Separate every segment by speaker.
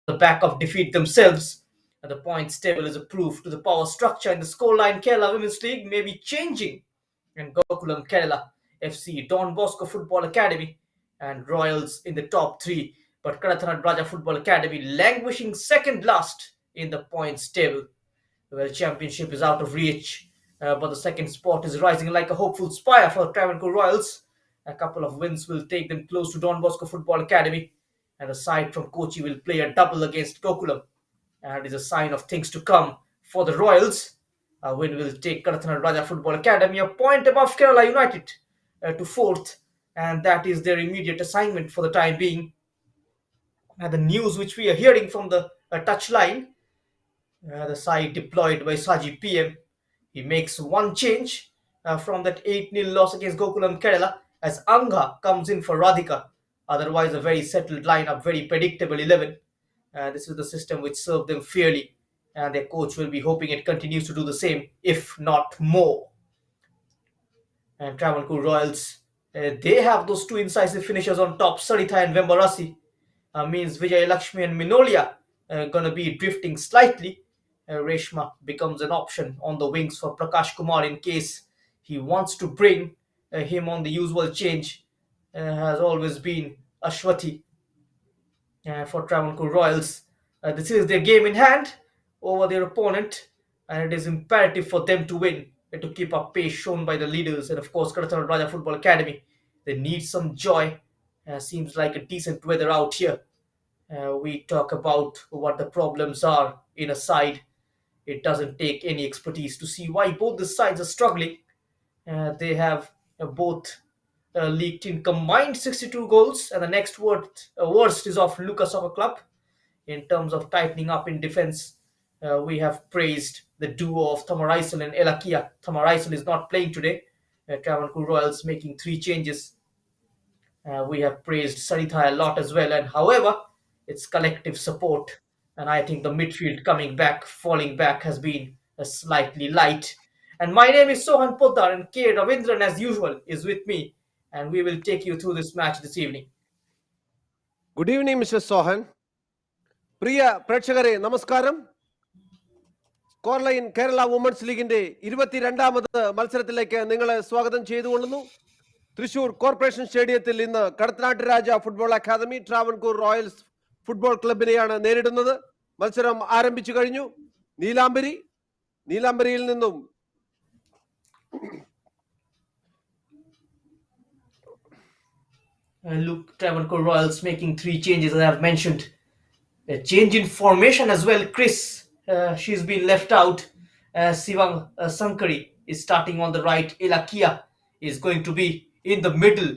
Speaker 1: the back of defeat themselves. And the points table is a proof to the power structure in the scoreline. Kerala Women's League may be changing, and Gokulam Kerala FC, Don Bosco Football Academy, and Royals in the top three. But Kadathanad Raja Football Academy languishing second last in the points table. Well, championship is out of reach, but the second spot is rising like a hopeful spire for Travancore Royals. A couple of wins will take them close to Don Bosco Football Academy, and the side from Kochi will play a double against Gokulam, and is a sign of things to come for the Royals. A win will take Kadathanad Raja Football Academy a point above Kerala United to fourth, and that is their immediate assignment for the time being. And the news which we are hearing from the touchline, the side deployed by Saji PM, he makes one change from that 8-0 loss against Gokulam Kerala as Anga comes in for Radhika. Otherwise, a very settled lineup, very predictable 11. This is the system which served them fairly, and their coach will be hoping it continues to do the same, if not more. And Travancore Royals, they have those two incisive finishers on top, Saritha and Vembarasi. Means Vijay Lakshmi and Minolia gonna be drifting slightly. Reshma becomes an option on the wings for Prakash Kumar in case he wants to bring him on the usual change. Has always been Ashwati for Travancore Royals. This is their game in hand over their opponent, and it is imperative for them to win and to keep up pace shown by the leaders. And of course, Kadathanad Raja Football Academy, they need some joy. Seems like a decent weather out here. We talk about what the problems are in a side. It doesn't take any expertise to see why both the sides are struggling. They have both leaked in combined 62 goals, and the next worst is of Lucas Soccer Club. In terms of tightening up in defense, we have praised the duo of Thamaraisal and Elakia. Thamaraisal is not playing today. Travancore Royals making 3 changes. We have praised Saritha a lot as well, and however, it's collective support. And I think the midfield coming back, falling back, has been slightly light. And my name is Sohan Poddar, and K. Ravindran, as usual, is with me, and we will take you through this match this evening.
Speaker 2: Good evening, Mr. Sohan. Priya Pratchagare, Namaskaram. Scoreline Kerala Women's League in the 22nd മത്സരത്തിലേക്ക് നിങ്ങളെ സ്വാഗതം ചെയ്തുകൊള്ളുന്നു. Thrissur corporation സ്റ്റേഡിയത്തിൽ ഇന്ന് Kadathanad Raja football academy Travancore Royals football ക്ലബിനെയാണ് നേരിടുന്നത്. മത്സരം ആരംഭിച്ചു കഴിഞ്ഞു. നീലാംബരിയിൽ നിന്നും
Speaker 1: Look, Travancore Royals making 3 changes, as I have mentioned. A change in formation as well. Chris, she's been left out. Sivang Sankari is starting on the right. Elakia is going to be in the middle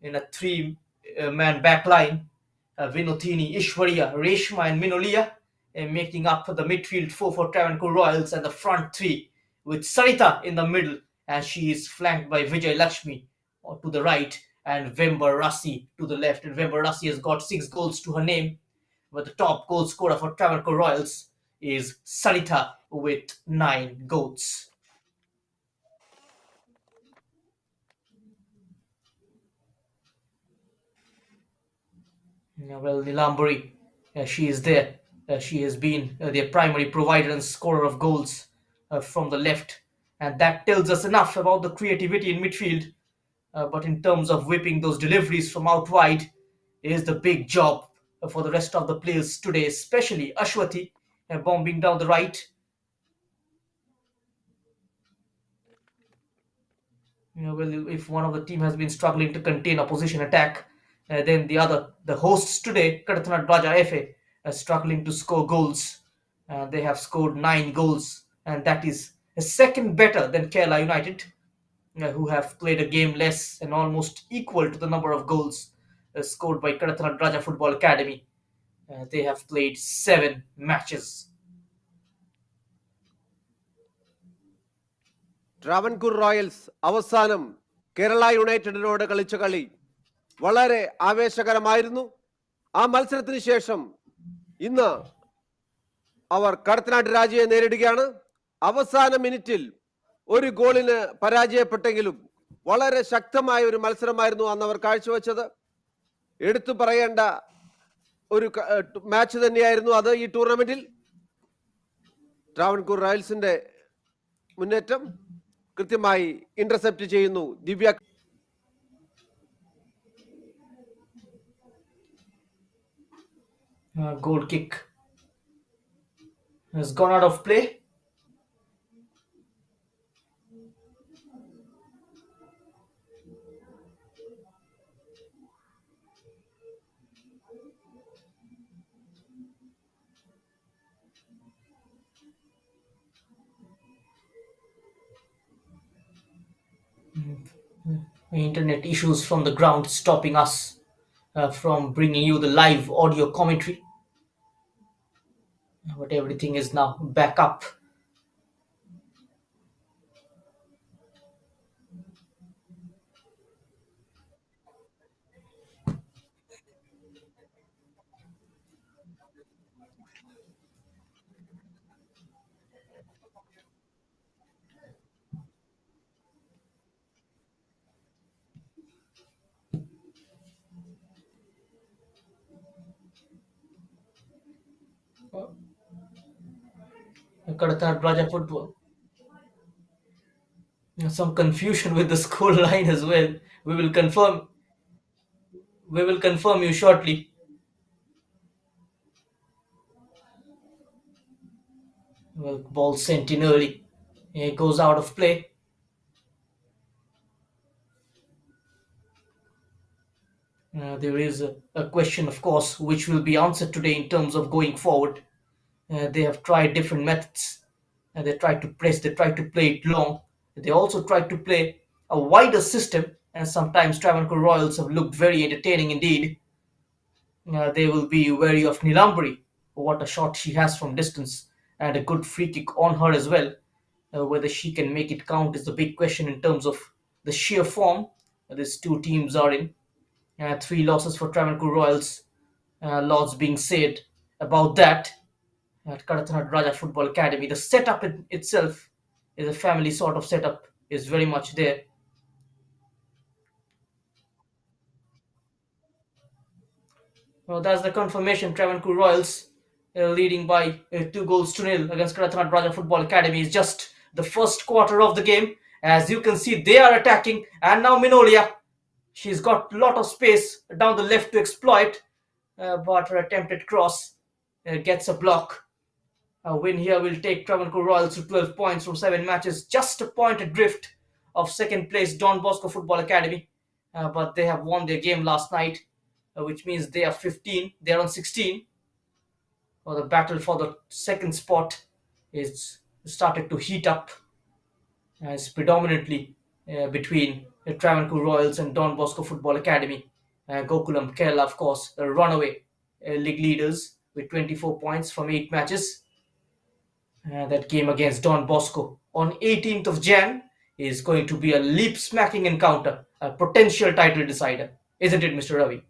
Speaker 1: in a 3-man back line. Vinothini, Ishwarya, Reshma and Minolia making up the midfield 4 for Travancore Royals, and the front 3 with Sarita in the middle, and she is flanked by Vijay Lakshmi to the right and Vembarasi to the left. And Vembarasi has got 6 goals to her name, but the top goal scorer for Travancore Royals is Sarita with 9 goals. Well, Nilambari, she is there. She has been their primary provider and scorer of goals from the left, and that tells us enough about the creativity in midfield. But in terms of whipping those deliveries from out wide is the big job for the rest of the players today, especially Ashwati bombing down the right. Well, if one of the team has been struggling to contain opposition attack, then the hosts today, Kadathanad Raja FA, struggling to score goals. They have scored 9 goals, and that is a second better than Kerala United, who have played a game less and almost equal to the number of goals scored by Kadathanad Raja Football Academy. They have played 7 matches.
Speaker 2: Travancore Royals അവസാനം കേരള യുണൈറ്റഡിനോട് കളിച്ച കളി വളരെ ആവേശകരമായിരുന്നു. ആ മത്സരത്തിന് ശേഷം ഇന്ന് അവർ കടത്തനാട്ട് രാജയെ നേരിടുകയാണ്. അവസാന മിനിറ്റിൽ ഒരു ഗോളിന് പരാജയപ്പെട്ടെങ്കിലും വളരെ ശക്തമായ ഒരു മത്സരമായിരുന്നു അന്ന് അവർ കാഴ്ചവെച്ചത്. എടുത്തു പറയേണ്ട ഒരു മാച്ച് തന്നെയായിരുന്നു അത്. ഈ ടൂർണമെന്റിൽ ട്രാവൻകൂർ റയൽസിന്റെ മുന്നേറ്റം കൃത്യമായി ഇന്റർസെപ്റ്റ് ചെയ്യുന്നു ദിവ്യ.
Speaker 1: Goal kick has gone out of play. Internet issues from the ground stopping us from bringing you the live audio commentary. But everything is now back up. Kadathanad Raja football. Some confusion with the score line as well. We will confirm. We will confirm you shortly. Well, ball sent in early. It goes out of play. There is a question, of course, which will be answered today in terms of going forward. They have tried different methods. They tried to press, they tried to play it long. They also tried to play a wider system, and sometimes Travancore Royals have looked very entertaining indeed. They will be wary of Nilambari. What a shot she has from distance, and a good free kick on her as well. Whether she can make it count is the big question in terms of the sheer form these two teams are in. Three losses for Travancore Royals. Lots being said about that at Kadathanad Raja Football Academy. The setup in itself is a family sort of setup, is very much there. Well, that's the confirmation. Travancore Royals leading by 2 goals to nil against Kadathanad Raja Football Academy is just the first quarter of the game. As you can see, they are attacking, and now Minolia. She's got a lot of space down the left to exploit, but her attempted cross gets a block. A win here will take Travancore Royals to 12 points from 7 matches, just a point adrift of second place Don Bosco Football Academy. But they have won their game last night, which means they are 15. They are on 16. The battle for the second spot is started to heat up. It's predominantly between the Travancore Royals and Don Bosco Football Academy. Gokulam Kerala, of course, the runaway league leaders with 24 points from 8 matches. That game against Don Bosco on 18th of Jan is going to be a leap-smacking encounter, a potential title decider, isn't it, Mr. Ravi?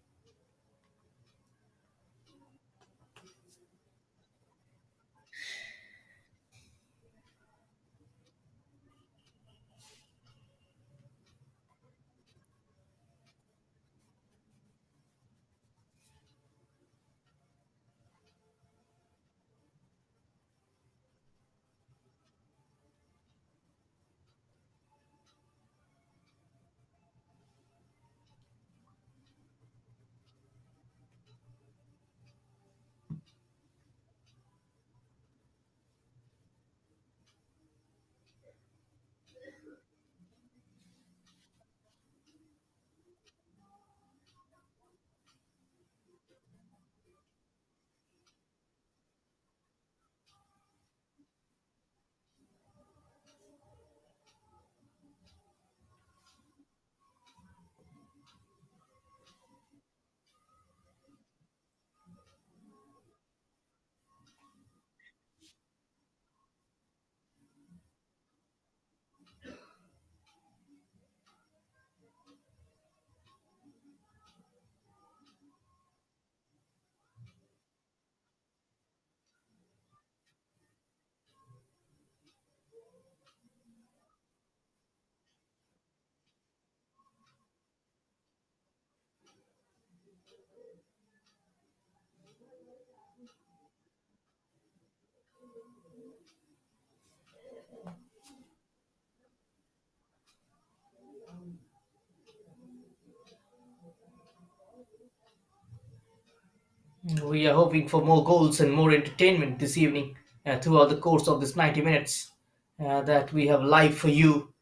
Speaker 1: We are hoping for more goals and more entertainment this evening throughout the course of this 90 minutes that we have live for you.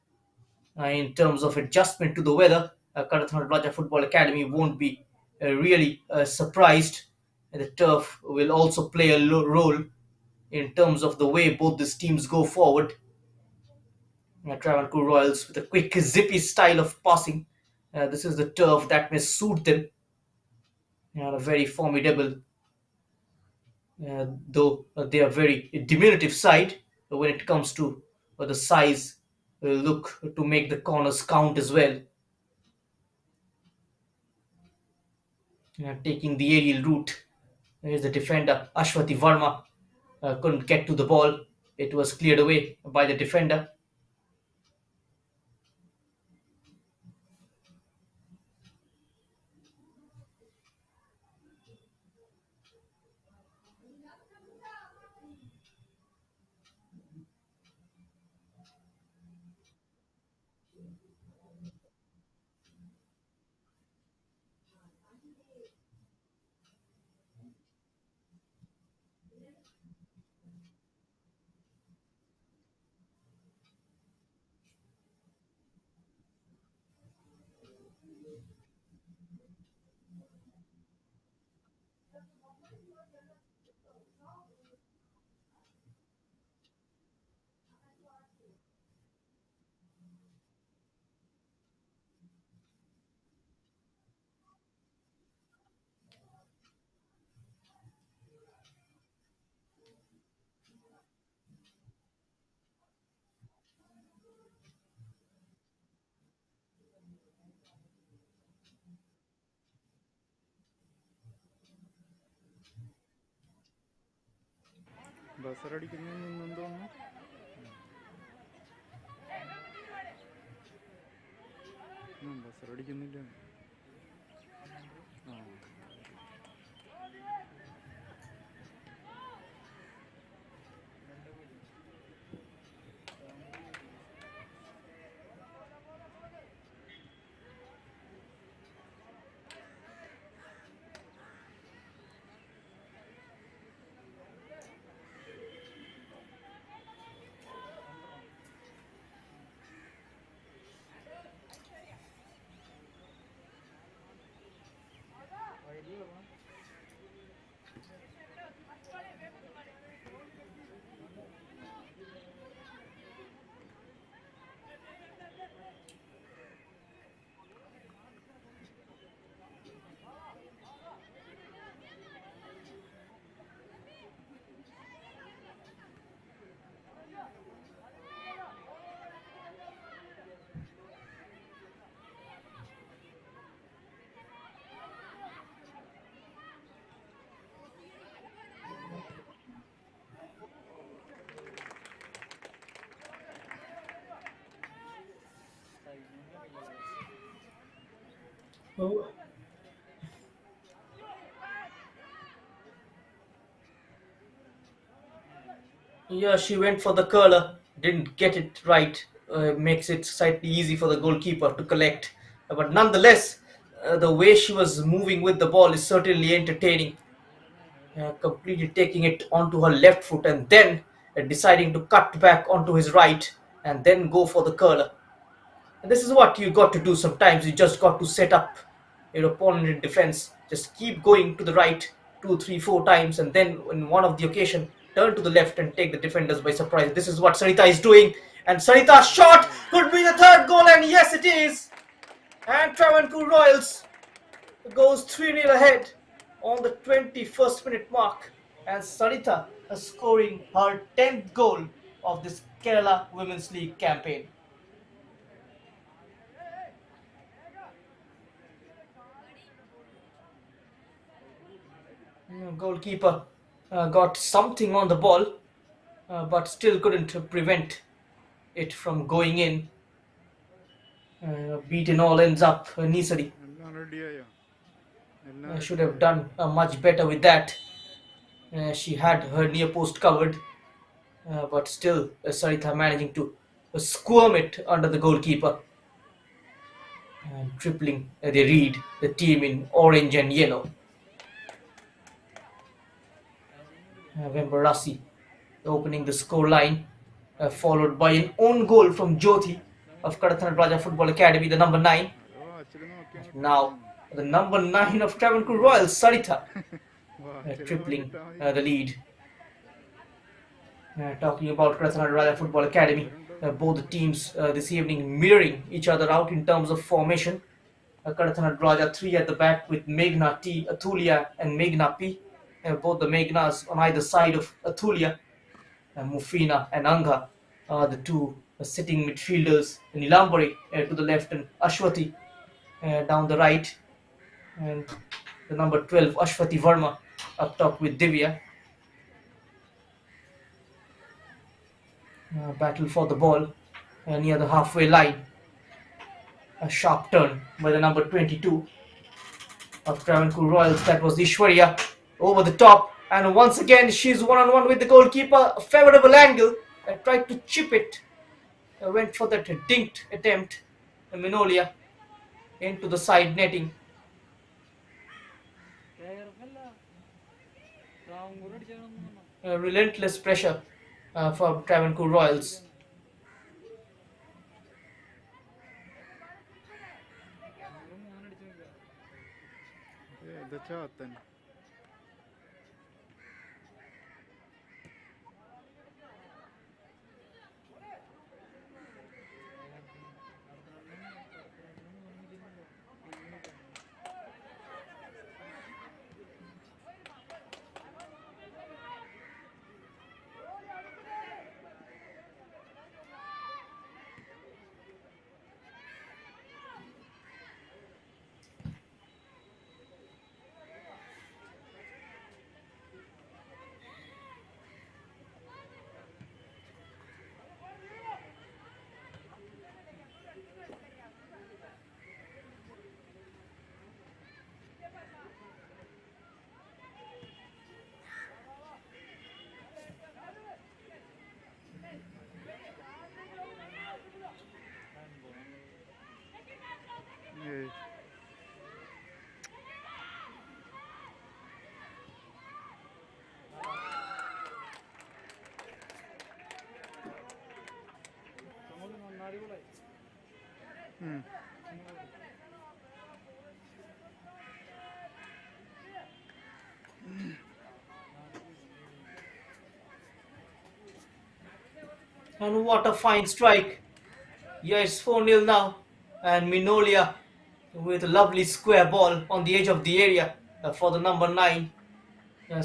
Speaker 1: In terms of adjustment to the weather, Kadathanad Football Academy won't be really surprised. And the turf will also play a role in terms of the way both these teams go forward. Travancore Royals with a quick, zippy style of passing. This is the turf that may suit them. A very formidable, though they are very diminutive side when it comes to the size. Look to make the corners count as well. Taking the aerial route is the defender Ashwati Varma. Couldn't get to the ball. It was cleared away by the defender.
Speaker 3: ബസറടിക്കുന്നതെന്ന് തോന്നുന്നു. ബസറടിക്കുന്നില്ല. ആ
Speaker 1: Oh, yeah, she went for the curler, didn't get it right. Makes it slightly easy for the goalkeeper to collect. But nonetheless, the way she was moving with the ball is certainly entertaining. Completely taking it onto her left foot and then deciding to cut back onto his right and then go for the curler. And this is what you got to do sometimes. You just got to set up your opponent in defense. Just keep going to the right two, three, four times, and then in one of the occasion, turn to the left and take the defenders by surprise. This is what Sarita is doing. And Sarita's shot could be the third goal, and yes, it is. And Travancore Royals goes 3-0 ahead on the 21st minute mark. And Sarita is scoring her 10th goal of this Kerala Women's League campaign. Goalkeeper got something on the ball, but still couldn't prevent it from going in. Beaten all ends up Nisari.
Speaker 3: എല്ലാം റെഡിയായോ? എല്ലാം
Speaker 1: Should have done much better with that. She had her near post covered, but still Sarita managing to squirm it under the goalkeeper. Tripling the lead, the team in orange and yellow. Vembarasi opening the score line, followed by an own goal from Jyoti of Kadathanad Raja Football Academy, the number 9.
Speaker 3: വാച്ചിൽ നോക്കി അങ്ങോട്ട്
Speaker 1: Now, the number 9 of Travancore Royals, Sarita,
Speaker 3: വാച്ചിൽ
Speaker 1: tripling
Speaker 3: നോക്കിട്ടാ മതി.
Speaker 1: the lead. Talking about Kadathanad Raja Football Academy, both the teams this evening mirroring each other out in terms of formation. Kadathanad Raja 3 at the back with Meghna T, Athulia and Meghna P. Both the Meghnas on either side of Athulia. Mufina and Anga are the two sitting midfielders. Nilambari to the left and Ashwati down the right. And the number 12, Ashwati Verma, up top with Divya. Battle for the ball near the halfway line. A sharp turn by the number 22 of Travancore Royals. That was Ishwarya over the top. And once again, she's one-on-one with the goalkeeper. A favorable angle. Tried to chip it. Went for that dinked attempt. Minolia into the side netting. Relentless pressure for Travancore Royals.
Speaker 3: ഇത് ചാത്തൻ ഏയ് ഉം.
Speaker 1: And what a fine strike. Yeah, it's 4-0 now. And Minolia with a lovely square ball on the edge of the area for the number 9,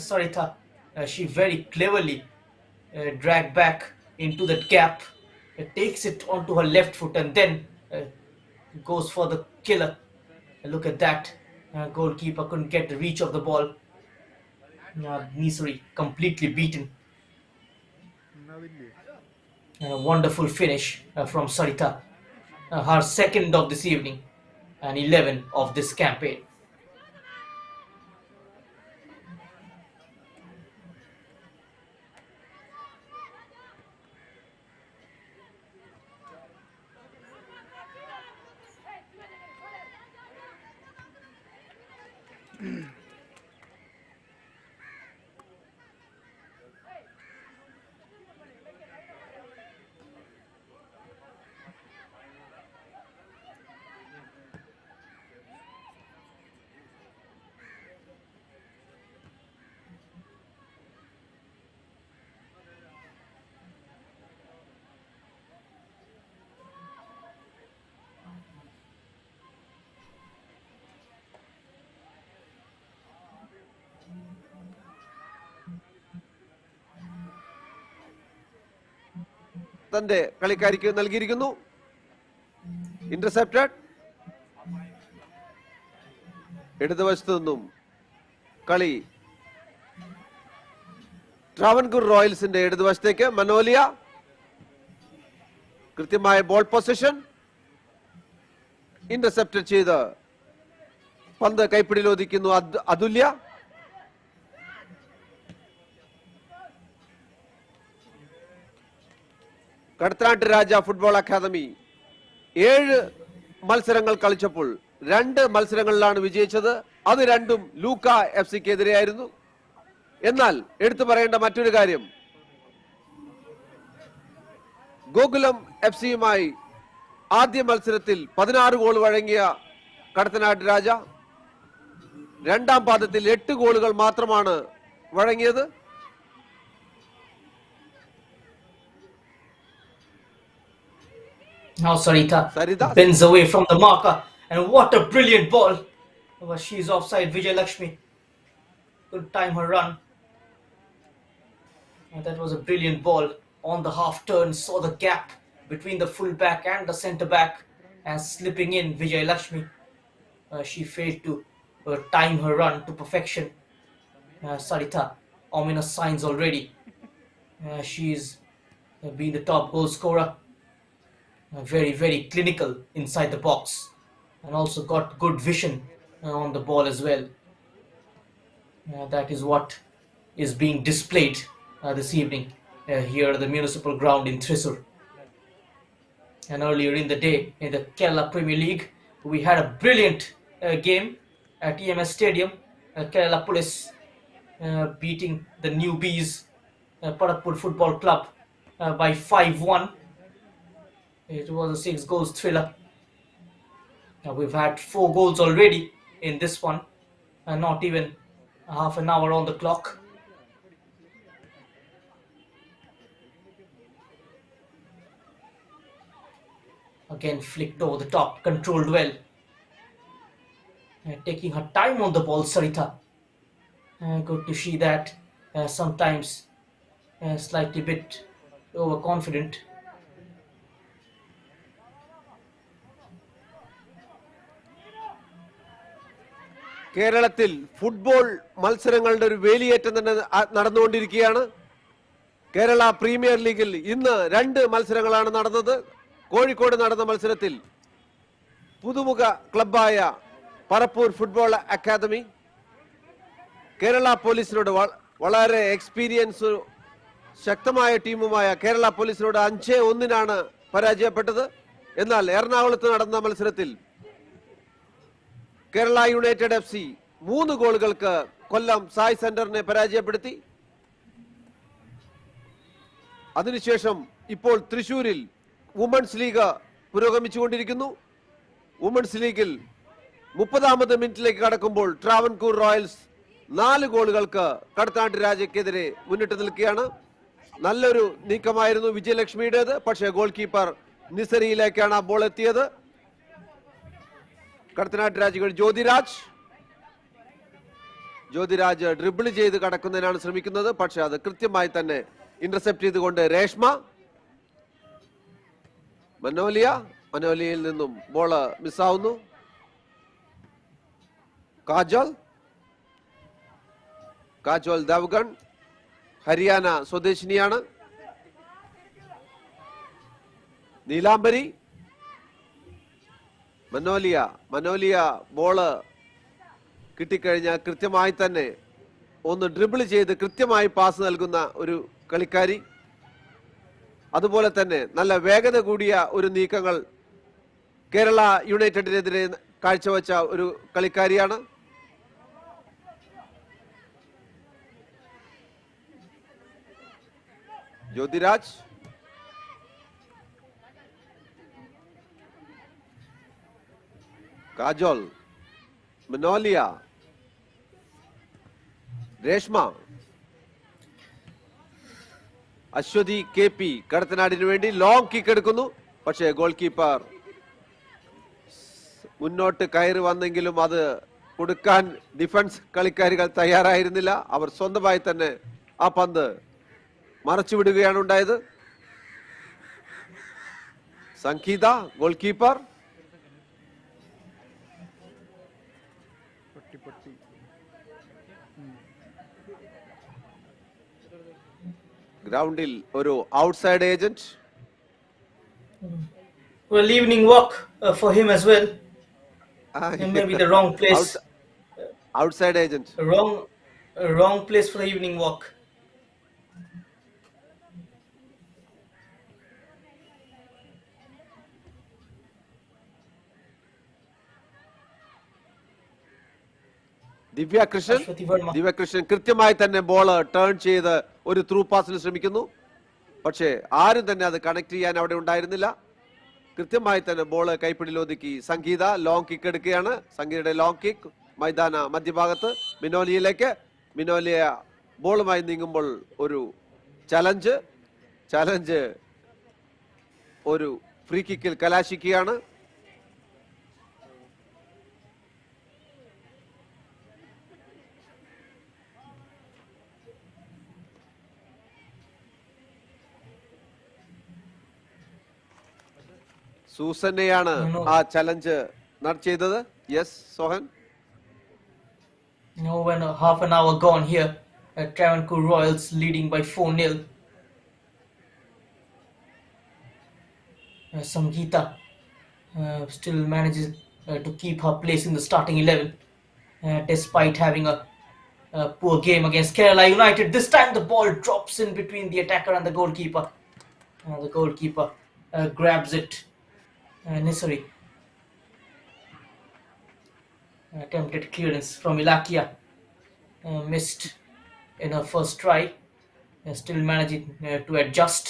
Speaker 1: Sarita. She very cleverly dragged back into that gap. Takes it onto her left foot and then goes for the killer. Look at that. Goalkeeper couldn't get the reach of the ball. Nisari completely beaten.
Speaker 3: അതില്ലേ
Speaker 1: And a wonderful finish from Sarita. Her second of this evening and 11 of this campaign.
Speaker 2: തന്റെ കളിക്കാരിക്ക് നൽകിയിരിക്കുന്നു. Intercepted. ഇടതുവശത്തു നിന്നും കളി ട്രാവൻകൂർ റോയൽസിന്റെ ഇടതുവശത്തേക്ക്. മനോലിയ കൃത്യമായ ball position. Intercept ചെയ്ത് പന്ത് കൈപ്പിടിയിൽ ഒതുക്കുന്നു അതുല്യ. Kadathanad Raja football academy 7 മത്സരങ്ങൾ കളിച്ചപ്പോൾ 2 മത്സരങ്ങളിലാണ് വിജയിച്ചത്. അത് രണ്ടും ലൂക്ക FC-ക്കെതിരെയായിരുന്നു. എന്നാൽ എടുത്തു പറയേണ്ട മറ്റൊരു കാര്യം, ഗോകുലം FC-യുമായി ആദ്യ മത്സരത്തിൽ 16 ഗോൾ വഴങ്ങിയ കടത്തനാട് രാജ രണ്ടാം പാദത്തിൽ 8 ഗോളുകൾ മാത്രമാണ് വഴങ്ങിയത്.
Speaker 1: Now Sarita
Speaker 2: Sarita
Speaker 1: bends away from the marker, and what a brilliant ball! But she's offside. Vijay Lakshmi could time her run. And that was a brilliant ball on the half turn. Saw the gap between the full back and the centre back, and slipping in Vijay Lakshmi. She failed to time her run to perfection. Sarita, ominous signs already. She's been the top goal scorer. Very, very clinical inside the box, and also got good vision on the ball as well. That is what is being displayed this evening here at the municipal ground in Thrissur. And earlier in the day in the Kerala Premier League, we had a brilliant game at EMS Stadium. Kerala Police beating the newbies Padatpur Football Club by 5-1. It was a 6 goals thriller. Now we've had 4 goals already in this one, and not even half an hour on the clock. Again flicked over the top, controlled well. Taking her time on the ball, Sarita. Good to see that. Sometimes slightly bit overconfident.
Speaker 2: കേരളത്തിൽ football മത്സരങ്ങളുടെ ഒരു വേലിയേറ്റം തന്നെ നടന്നുകൊണ്ടിരിക്കുകയാണ്. Kerala premier ലീഗിൽ ഇന്ന് 2 മത്സരങ്ങളാണ് നടന്നത്. കോഴിക്കോട് നടന്ന മത്സരത്തിൽ പുതുമുഖ ക്ലബായ പറപ്പൂർ ഫുട്ബോൾ അക്കാദമി കേരള പോലീസിനോട് വളരെ എക്സ്പീരിയൻസ് ശക്തമായ ടീമുമായ കേരള പോലീസിനോട് 5-1 പരാജയപ്പെട്ടത്. എന്നാൽ എറണാകുളത്ത് നടന്ന മത്സരത്തിൽ കേരള യുണൈറ്റഡ് FC 3 ഗോളുകൾക്ക് കൊല്ലം സായ് സെന്ററിനെ പരാജയപ്പെടുത്തി. അതിനുശേഷം ഇപ്പോൾ തൃശൂരിൽ വുമൻസ് ലീഗ് പുരോഗമിച്ചുകൊണ്ടിരിക്കുന്നു. വുമൻസ് ലീഗിൽ 30ാമത് മിനിറ്റിലേക്ക് കടക്കുമ്പോൾ ട്രാവൻകൂർ റോയൽസ് 4 ഗോളുകൾക്ക് കടത്തനാട് രാജയ്ക്കെതിരെ മുന്നിട്ട് നിൽക്കുകയാണ്. നല്ലൊരു നീക്കമായിരുന്നു വിജയലക്ഷ്മിയുടേത്. പക്ഷേ ഗോൾ കീപ്പർ നിസറിയിലേക്കാണ് ആ ബോൾ എത്തിയത്. കടത്തനാട് രാജകൾ ജ്യോതിരാജ് ഡ്രിബിൾ ചെയ്ത് കടക്കുന്നതിനാണ് ശ്രമിക്കുന്നത്. പക്ഷെ അത് കൃത്യമായി തന്നെ ഇന്റർസെപ്റ്റ് ചെയ്തുകൊണ്ട് രേഷ്മ മനോലിയയിൽ നിന്നും ബോള് മിസ്സാവുന്നു. കാജോൽ ദേവ്ഗൺ ഹരിയാന സ്വദേശിനിയാണ്. നീലാംബരി മനോലിയ ബോള് കിട്ടിക്കഴിഞ്ഞാൽ കൃത്യമായി തന്നെ ഒന്ന് ഡ്രിബിൾ ചെയ്ത് കൃത്യമായി പാസ് നൽകുന്ന ഒരു കളിക്കാരി. അതുപോലെ തന്നെ നല്ല വേഗത കൂടിയ ഒരു നീക്കങ്ങൾ കേരള യുണൈറ്റഡിനെതിരെ കാഴ്ചവെച്ച ഒരു കളിക്കാരിയാണ്. ജ്യോതിരാജ് കാജോൽ മനോലിയ രേഷ്മ അശ്വതി KP കടത്തനാടിന് വേണ്ടി ലോങ് കിക്ക് എടുക്കുന്നു. പക്ഷേ ഗോൾ കീപ്പർ മുന്നോട്ട് കയറി വന്നെങ്കിലും അത് കൊടുക്കാൻ ഡിഫൻസ് കളിക്കാരികൾ തയ്യാറായിരുന്നില്ല. അവർ സ്വന്തമായി തന്നെ ആ പന്ത് മറച്ചുവിടുകയാണ് ഉണ്ടായത്. സംഗീത ഗോൾ കീപ്പർ. ഗ്രൗണ്ടിൽ ഒരു outside agent.
Speaker 1: Well, evening walk for him as well. Maybe the wrong place.
Speaker 2: Outside agent.
Speaker 1: Wrong place for the evening walk. Ashwati Verma.
Speaker 2: ദിവ്യകൃഷ്ണൻ കൃത്യമായി തന്നെ ബോള് ടേൺ ചെയ്ത് ഒരു ത്രൂ പാസിന് ശ്രമിക്കുന്നു. പക്ഷേ ആരും തന്നെ അത് കണക്ട് ചെയ്യാൻ അവിടെ ഉണ്ടായിരുന്നില്ല. കൃത്യമായി തന്നെ ബോള് കൈപ്പിടിയിൽ ഒതുക്കി സംഗീത ലോങ് കിക്ക് എടുക്കുകയാണ്. സംഗീതയുടെ ലോങ് കിക്ക് മൈതാന മധ്യഭാഗത്ത് മിനോലിയയിലേക്ക്. മിനോലിയ ബോളുമായി നീങ്ങുമ്പോൾ ഒരു ചലഞ്ച് ഒരു ഫ്രീ കിക്കിൽ കലാശിക്കുകയാണ്. സൂസന്നെയാണ് ആ ചലഞ്ച് ചെയ്തത്. Yes Sohan.
Speaker 1: When half an hour gone here, Travancore Royals leading by 4-0. Sangeeta still manages to keep her place in the starting 11 despite having a poor game against Kerala United. This time the ball drops in between the attacker and the goalkeeper. The goalkeeper grabs it. Nisari attempted clearance from Ilakia, missed in her first try, still managing to adjust.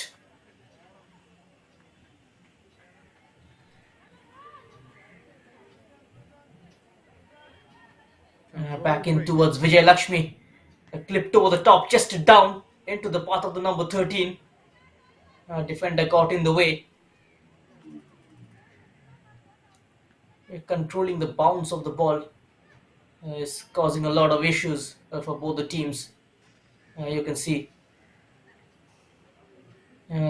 Speaker 1: Back in towards Vijay Lakshmi, clipped over the top, just down into the path of the number 13. Defender got in the way. Controlling the bounce of the ball is causing a lot of issues for both the teams. You can see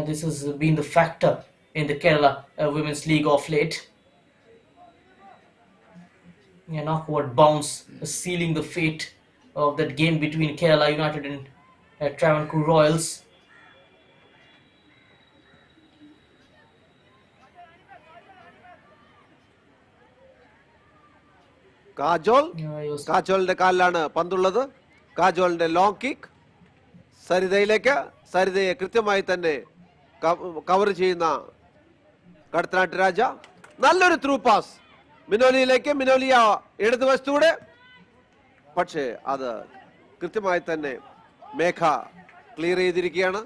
Speaker 1: this has been the factor in the Kerala Women's League of late. An awkward bounce sealing the fate of that game between Kerala United and Travancore Royals.
Speaker 2: കാജോളിന്റെ കാലിലാണ് പന്തുള്ളത്. കാജോളിന്റെ long kick സരിതയിലേക്ക്. സരിതയെ കൃത്യമായി തന്നെ cover ചെയ്യുന്ന കടത്തനാട്ട് രാജ. നല്ലൊരു ത്രൂ പാസ് മിനോലിയയിലേക്ക്. മിനോലിയ ഇടതുവശത്തൂടെ, പക്ഷേ അത് കൃത്യമായി തന്നെ മേഘ ക്ലിയർ ചെയ്തിരിക്കുകയാണ്.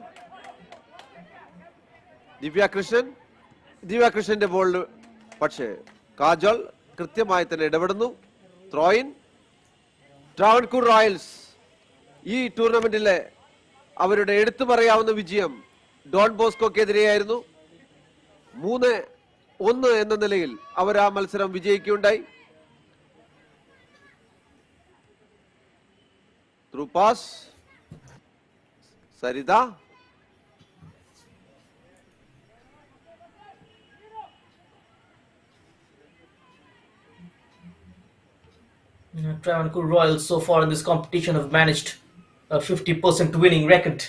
Speaker 2: ദിവ്യകൃഷ്ണന്റെ ബോൾ, പക്ഷേ കാജോൾ കൃത്യമായി തന്നെ ഇടപെടുന്നു. ത്രോയിൻ. ട്രാവൻകൂർ റോയൽസ് ഈ ടൂർണമെന്റിലെ അവരുടെ എടുത്തു പറയാവുന്ന വിജയം ഡോൺ ബോസ്കോക്കെതിരെയായിരുന്നു. 3-1 എന്ന നിലയിൽ അവർ ആ മത്സരം വിജയിക്കുകയുണ്ടായി. Through pass Saritha.
Speaker 1: Travancore Royals so far in this competition have managed a 50% winning record.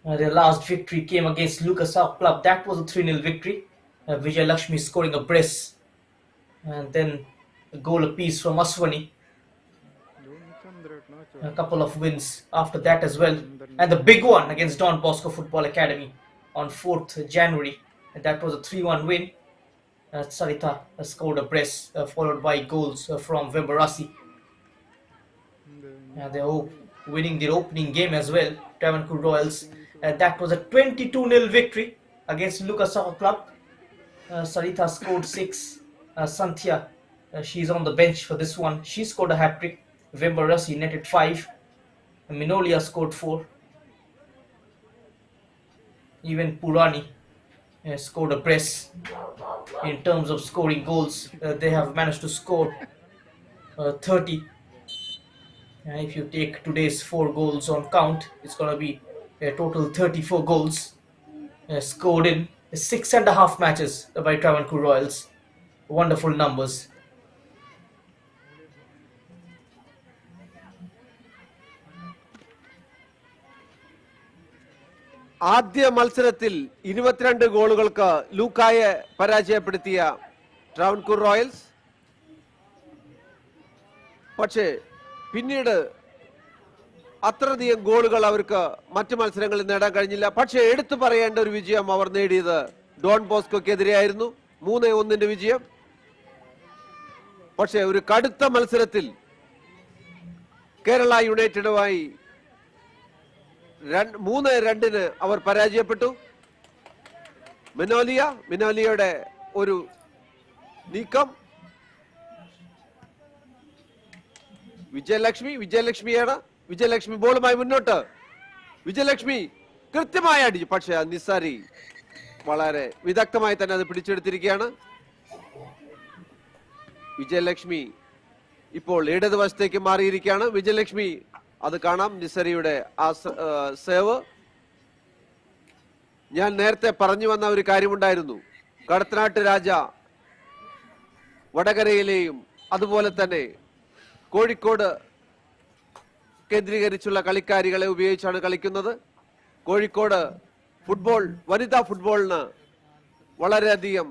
Speaker 1: Their last victory came against Lucas South Club. That was a 3-0 victory. Vijay Lakshmi scoring a brace, and then a goal apiece from Aswani. A couple of wins after that as well, and the big one against Don Bosco Football Academy on 4th January, and that was a 3-1 win. Sarita scored a brace, followed by goals from Vembarasi. They're winning their opening game as well, Travancore Royals. That was a 22-0 victory against Lucas Soccer Club. Sarita scored 6. Santhia, she's on the bench for this one. She scored a hat-trick. Vembarasi netted 5. Minolia scored 4. Even Purani scored a brace. In terms of scoring goals, they have managed to score 30. If you take today's 4 goals on count, it's going to be a total 34 goals scored in 6.5 matches by Travancore Royals. Wonderful numbers.
Speaker 2: ആദ്യ മത്സരത്തിൽ 22 ഗോളുകൾക്ക് ലൂക്കായെ പരാജയപ്പെടുത്തിയ Travancore Royals, പക്ഷേ പിന്നീട് അത്രയധികം ഗോളുകൾ അവർക്ക് മറ്റു മത്സരങ്ങളിൽ നേടാൻ കഴിഞ്ഞില്ല. പക്ഷേ എടുത്തു പറയേണ്ട ഒരു വിജയം അവർ നേടിയത് ഡോൺ ബോസ്കോക്കെതിരെയായിരുന്നു. 3-1 വിജയം. പക്ഷേ ഒരു കടുത്ത മത്സരത്തിൽ കേരള യുണൈറ്റഡുമായി 3-2 അവർ പരാജയപ്പെട്ടു. മിനോലിയയുടെ ഒരു നീക്കം. വിജയലക്ഷ്മി ബോളുമായി മുന്നോട്ട്. വിജയലക്ഷ്മി കൃത്യമായി അടിച്ചു. പക്ഷെ നിസാരി വളരെ വിദഗ്ധമായി തന്നെ അത് പിടിച്ചെടുത്തിരിക്കുകയാണ്. വിജയലക്ഷ്മി ഇപ്പോൾ ഇടതുവശത്തേക്ക് മാറിയിരിക്കുകയാണ്. വിജയലക്ഷ്മി അത് കാണാം. നിസരിയുടെ ആ സേവ്. ഞാൻ നേരത്തെ പറഞ്ഞു വന്ന ഒരു കാര്യമുണ്ടായിരുന്നു. കടത്തനാട്ട് രാജ വടകരയിലെയും അതുപോലെ തന്നെ കോഴിക്കോട് കേന്ദ്രീകരിച്ചുള്ള കളിക്കാരികളെ ഉപയോഗിച്ചാണ് കളിക്കുന്നത്. കോഴിക്കോട് ഫുട്ബോൾ, വനിതാ ഫുട്ബോളിന് വളരെയധികം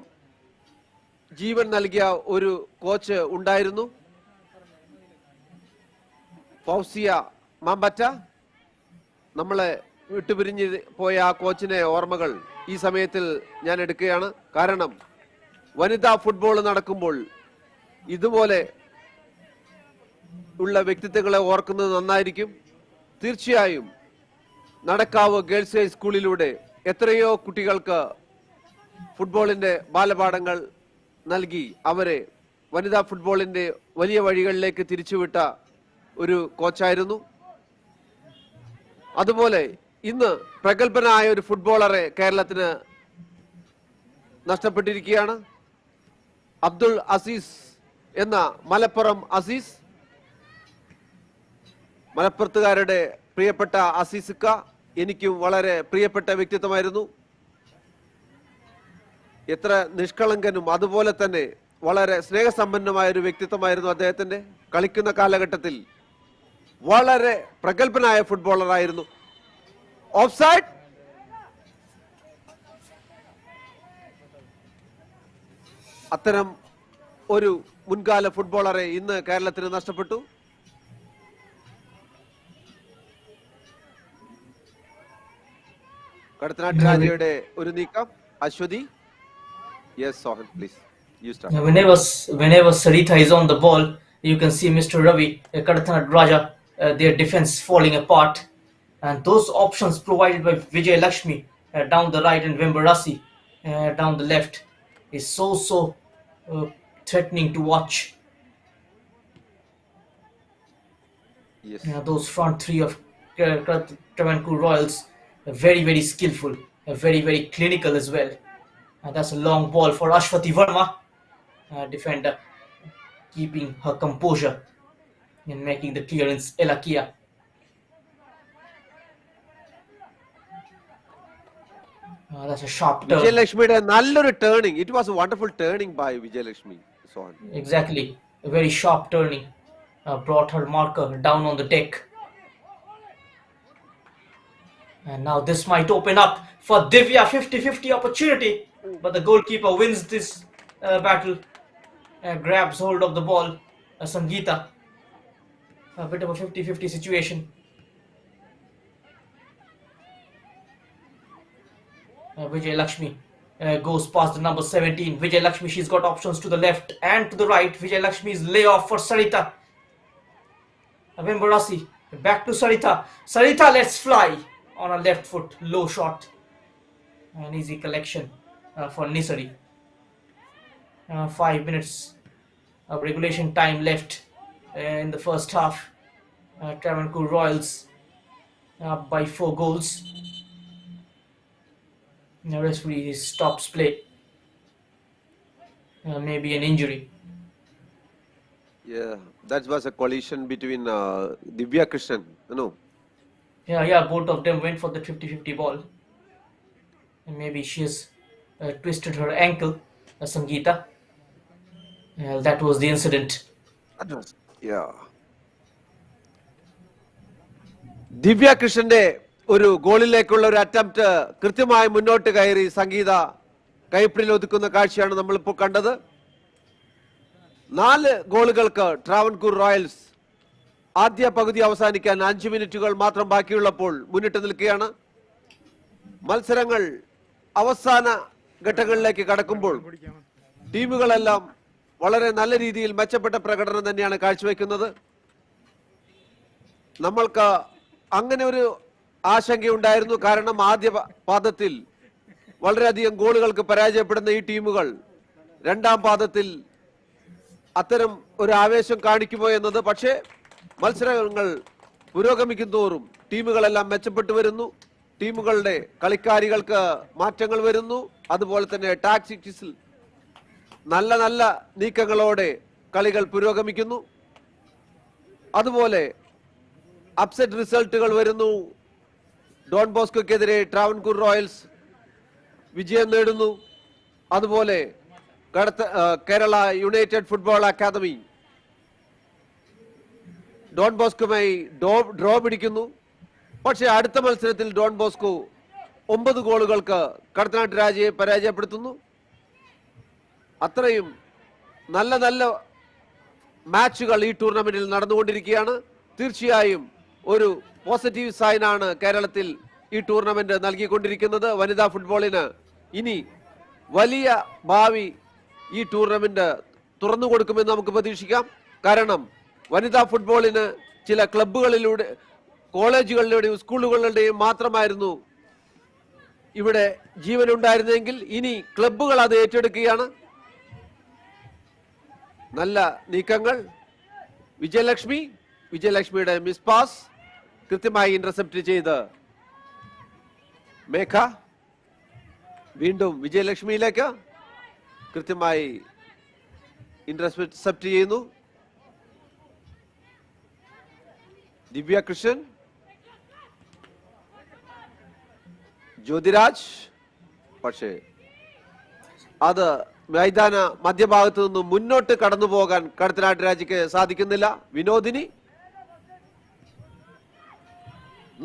Speaker 2: ജീവൻ നൽകിയ ഒരു കോച്ച് ഉണ്ടായിരുന്നു, ഫൗസിയ മാമ്പറ്റ. നമ്മളെ വിട്ടുപിരിഞ്ഞ് പോയ ആ കോച്ചിനെ ഓർമ്മകൾ ഈ സമയത്തിൽ ഞാൻ എടുക്കുകയാണ്. കാരണം വനിതാ ഫുട്ബോൾ നടക്കുമ്പോൾ ഇതുപോലെ ഉള്ള വ്യക്തിത്വങ്ങളെ ഓർക്കുന്നത് നന്നായിരിക്കും. തീർച്ചയായും നടക്കാവ് ഗേൾസ് ഹൈസ്കൂളിലൂടെ എത്രയോ കുട്ടികൾക്ക് ഫുട്ബോളിന്റെ ബാലപാഠങ്ങൾ നൽകി അവരെ വനിതാ ഫുട്ബോളിന്റെ വലിയ വഴികളിലേക്ക് തിരിച്ചുവിട്ട ഒരു കോച്ചായിരുന്നു. അതുപോലെ ഇന്ന് പ്രഗത്ഭനായ ഒരു ഫുട്ബോളറെ കേരളത്തിന് നഷ്ടപ്പെട്ടിരിക്കുകയാണ്. അബ്ദുൾ അസീസ് എന്ന മലപ്പുറം അസീസ്. മലപ്പുറത്തുകാരുടെ പ്രിയപ്പെട്ട അസീസിക്ക എനിക്കും വളരെ പ്രിയപ്പെട്ട വ്യക്തിത്വമായിരുന്നു. എത്ര നിഷ്കളങ്കനും അതുപോലെ തന്നെ വളരെ സ്നേഹസമ്പന്നമായ ഒരു വ്യക്തിത്വമായിരുന്നു അദ്ദേഹത്തിന്റെ. കളിക്കുന്ന കാലഘട്ടത്തിൽ വളരെ പ്രഗത്ഭനായ ഫുട്ബോളർ ആയിരുന്നു. ഓഫ്സൈഡ്. അത്തരം ഒരു മുൻകാല ഫുട്ബോളറെ ഇന്ന് കേരളത്തിന് നഷ്ടപ്പെട്ടു. കടത്തനാട്ട് രാജയുടെ ഒരു നീക്കം. Aswathy. Yes, Sohan, please. You start.
Speaker 1: Whenever Sarita is on the ball, you can see Mr. Ravi, Kadathanad Raja, their defense falling apart. And those options provided by Vijay Lakshmi down the right and Vembarasi down the left is so threatening to watch.
Speaker 2: Yes.
Speaker 1: Those front three of Travancore Royals are very skillful, very clinical as well. That's a long ball for Ashwati Verma, defender, keeping her composure and making the clearance. Elakia. That's a sharp turn.
Speaker 2: Vijayalakshmiയുടെ നല്ലൊരു turning. It was a wonderful turning by Vijayalakshmi. Sohan.
Speaker 1: Exactly. A very sharp turning. Brought her marker down on the deck. And now this might open up for Divya. 50-50 opportunity. But the goalkeeper wins this battle, grabs hold of the ball. Sangeeta, a bit of a 50-50 situation. Vijay Lakshmi goes past the number 17. Vijay Lakshmi, she's got options to the left and to the right. Vijay Lakshmi's layoff for Sarita. Vembarasi, back to Sarita. Sarita lets fly on her left foot, low shot. An easy collection for Nisari. 5 minutes of regulation time left in the first half. Travancore Royals up by 4 goals. The referee stops play. Maybe an injury.
Speaker 2: Yeah, that was a collision between Divya Krishnan. No.
Speaker 1: Yeah, both of them went for the 50-50 ball. And maybe she has twisted her ankle, Sangeeta. That was the incident.
Speaker 2: Yeah. ദിവ്യ കൃഷ്ണന്റെ ഒരു ഗോളിലേക്കുള്ള ഒരു attempt കൃത്യമായി മുന്നോട്ട് കയറി സംഗീത കൈപ്പിടിയിൽ ഒതുക്കുന്ന കാഴ്ചയാണ് നമ്മളിപ്പോൾ കണ്ടത്. 4 ഗോളുകൾക്ക് ട്രാവൻകൂർ റോയൽസ് ആദ്യ പകുതി അവസാനിക്കാൻ 5 മിനിറ്റുകൾ മാത്രം ബാക്കിയുള്ളപ്പോൾ മുന്നിട്ട് നിൽക്കുകയാണ്. മത്സരങ്ങൾ അവസാന ഘട്ടങ്ങളിലേക്ക് കടക്കുമ്പോൾ ടീമുകളെല്ലാം വളരെ നല്ല രീതിയിൽ മെച്ചപ്പെട്ട പ്രകടനം തന്നെയാണ് കാഴ്ചവെക്കുന്നത്. നമ്മൾക്ക് അങ്ങനെ ഒരു ആശങ്കയുണ്ടായിരുന്നു. കാരണം ആദ്യ പാദത്തിൽ വളരെയധികം ഗോളുകൾക്ക് പരാജയപ്പെടുന്ന ഈ ടീമുകൾ രണ്ടാം പാദത്തിൽ അത്തരം ഒരു ആവേശം കാണിക്കുമോ എന്നത്. പക്ഷേ മത്സരങ്ങൾ പുരോഗമിക്കും തോറും ടീമുകളെല്ലാം മെച്ചപ്പെട്ടു വരുന്നു. ടീമുകളുടെ കളിക്കാരികൾക്ക് മാറ്റങ്ങൾ വരുന്നു. അതുപോലെ തന്നെ ടാക്ടിക്സിൽ നല്ല നല്ല നീക്കങ്ങളോടെ കളികൾ പുരോഗമിക്കുന്നു. അതുപോലെ അപ്സെറ്റ് റിസൾട്ടുകൾ വരുന്നു. ഡോൺ ബോസ്കോക്കെതിരെ ട്രാവൻകൂർ റോയൽസ് വിജയം നേടുന്നു. അതുപോലെ കേരള യുണൈറ്റഡ് ഫുട്ബോൾ അക്കാദമി ഡോൺ ബോസ്കോയുമായി ഡ്രോ പിടിക്കുന്നു. പക്ഷേ അടുത്ത മത്സരത്തിൽ ഡോൺ ബോസ്കോ 9 ഗോളുകൾക്ക് കടത്തനാട്ട് രാജയെ പരാജയപ്പെടുത്തുന്നു. അത്രയും നല്ല നല്ല മാച്ചുകൾ ഈ ടൂർണമെന്റിൽ നടന്നുകൊണ്ടിരിക്കുകയാണ്. തീർച്ചയായും ഒരു പോസിറ്റീവ് സൈനാണ് കേരളത്തിൽ ഈ ടൂർണമെന്റ് നൽകിക്കൊണ്ടിരിക്കുന്നത്. വനിതാ ഫുട്ബോളിന് ഇനി വലിയ ഭാവി ഈ ടൂർണമെന്റ് തുറന്നു കൊടുക്കുമെന്ന് നമുക്ക് പ്രതീക്ഷിക്കാം. കാരണം വനിതാ ഫുട്ബോളിന് ചില ക്ലബ്ബുകളിലൂടെ, കോളേജുകളിലൂടെയും സ്കൂളുകളുടെയും മാത്രമായിരുന്നു ഇവിടെ ജീവനുണ്ടായിരുന്നെങ്കിൽ ഇനി ക്ലബ്ബുകൾ അത് ഏറ്റെടുക്കുകയാണ്. നല്ല നീക്കങ്ങൾ. വിജയലക്ഷ്മിയുടെ മിസ് പാസ് കൃത്യമായി ഇന്റർസെപ്റ്റ് ചെയ്ത് മേഘ വീണ്ടും വിജയലക്ഷ്മിയിലേക്ക് കൃത്യമായി ഇന്റർസെപ്റ്റ് ചെയ്യുന്നു. ദിവ്യ കൃഷ്ണൻ, ജ്യോതിരാജ്, പക്ഷേ അത് മൈതാന മധ്യഭാഗത്തു നിന്നും മുന്നോട്ട് കടന്നു പോകാൻ കടത്തനാട്ട് രാജയ്ക്ക് സാധിക്കുന്നില്ല. വിനോദിനി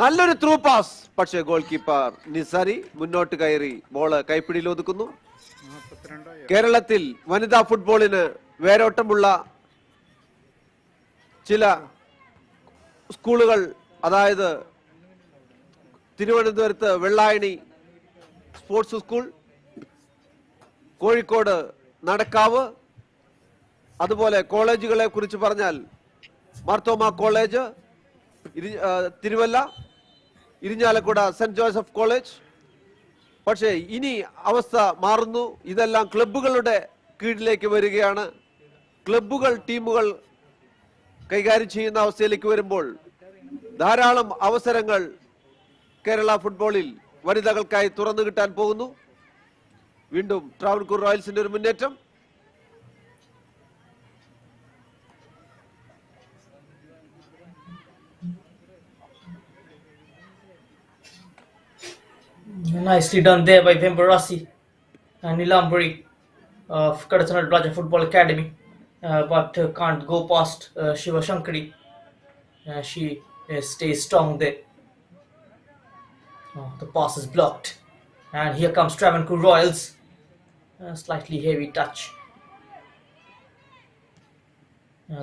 Speaker 2: നല്ലൊരു ത്രൂ പാസ്, പക്ഷേ ഗോൾ കീപ്പർ നിസാരി മുന്നോട്ട് കയറി ബോള് കൈപ്പിടിയിൽ ഒതുക്കുന്നു. കേരളത്തിൽ വനിതാ ഫുട്ബോളിന് വേരോട്ടമുള്ള ചില സ്കൂളുകൾ, അതായത് തിരുവനന്തപുരത്ത് വെള്ളായണി സ്പോർട്സ് സ്കൂൾ, കോഴിക്കോട് നടക്കാവ്, അതുപോലെ കോളേജുകളെ കുറിച്ച് പറഞ്ഞാൽ Marthoma college, Thiruvalla, Irinjalakuda saint Joseph college. പക്ഷേ ഇനി അവസ്ഥ മാറുന്നു. ഇതെല്ലാം ക്ലബ്ബുകളുടെ കീഴിലേക്ക് വരികയാണ്. ക്ലബ്ബുകൾ ടീമുകൾ കൈകാര്യം ചെയ്യുന്ന അവസ്ഥയിലേക്ക് വരുമ്പോൾ ധാരാളം അവസരങ്ങൾ കേരള ഫുട്ബോളിൽ വനിതകൾക്കായി തുറന്നു കിട്ടാൻ പോകുന്നു. വീണ്ടും ട്രാവൻകൂർ റോയൽസിന്റെ ഒരു മുന്നേറ്റം.
Speaker 1: Nicely done there by Vembarasi and Nilamburi of Kadathanad Raja Football Academy, but can't go past Shiva Shankari. She stays strong there. The pass is blocked, and here comes Travancore Royals. Slightly heavy touch.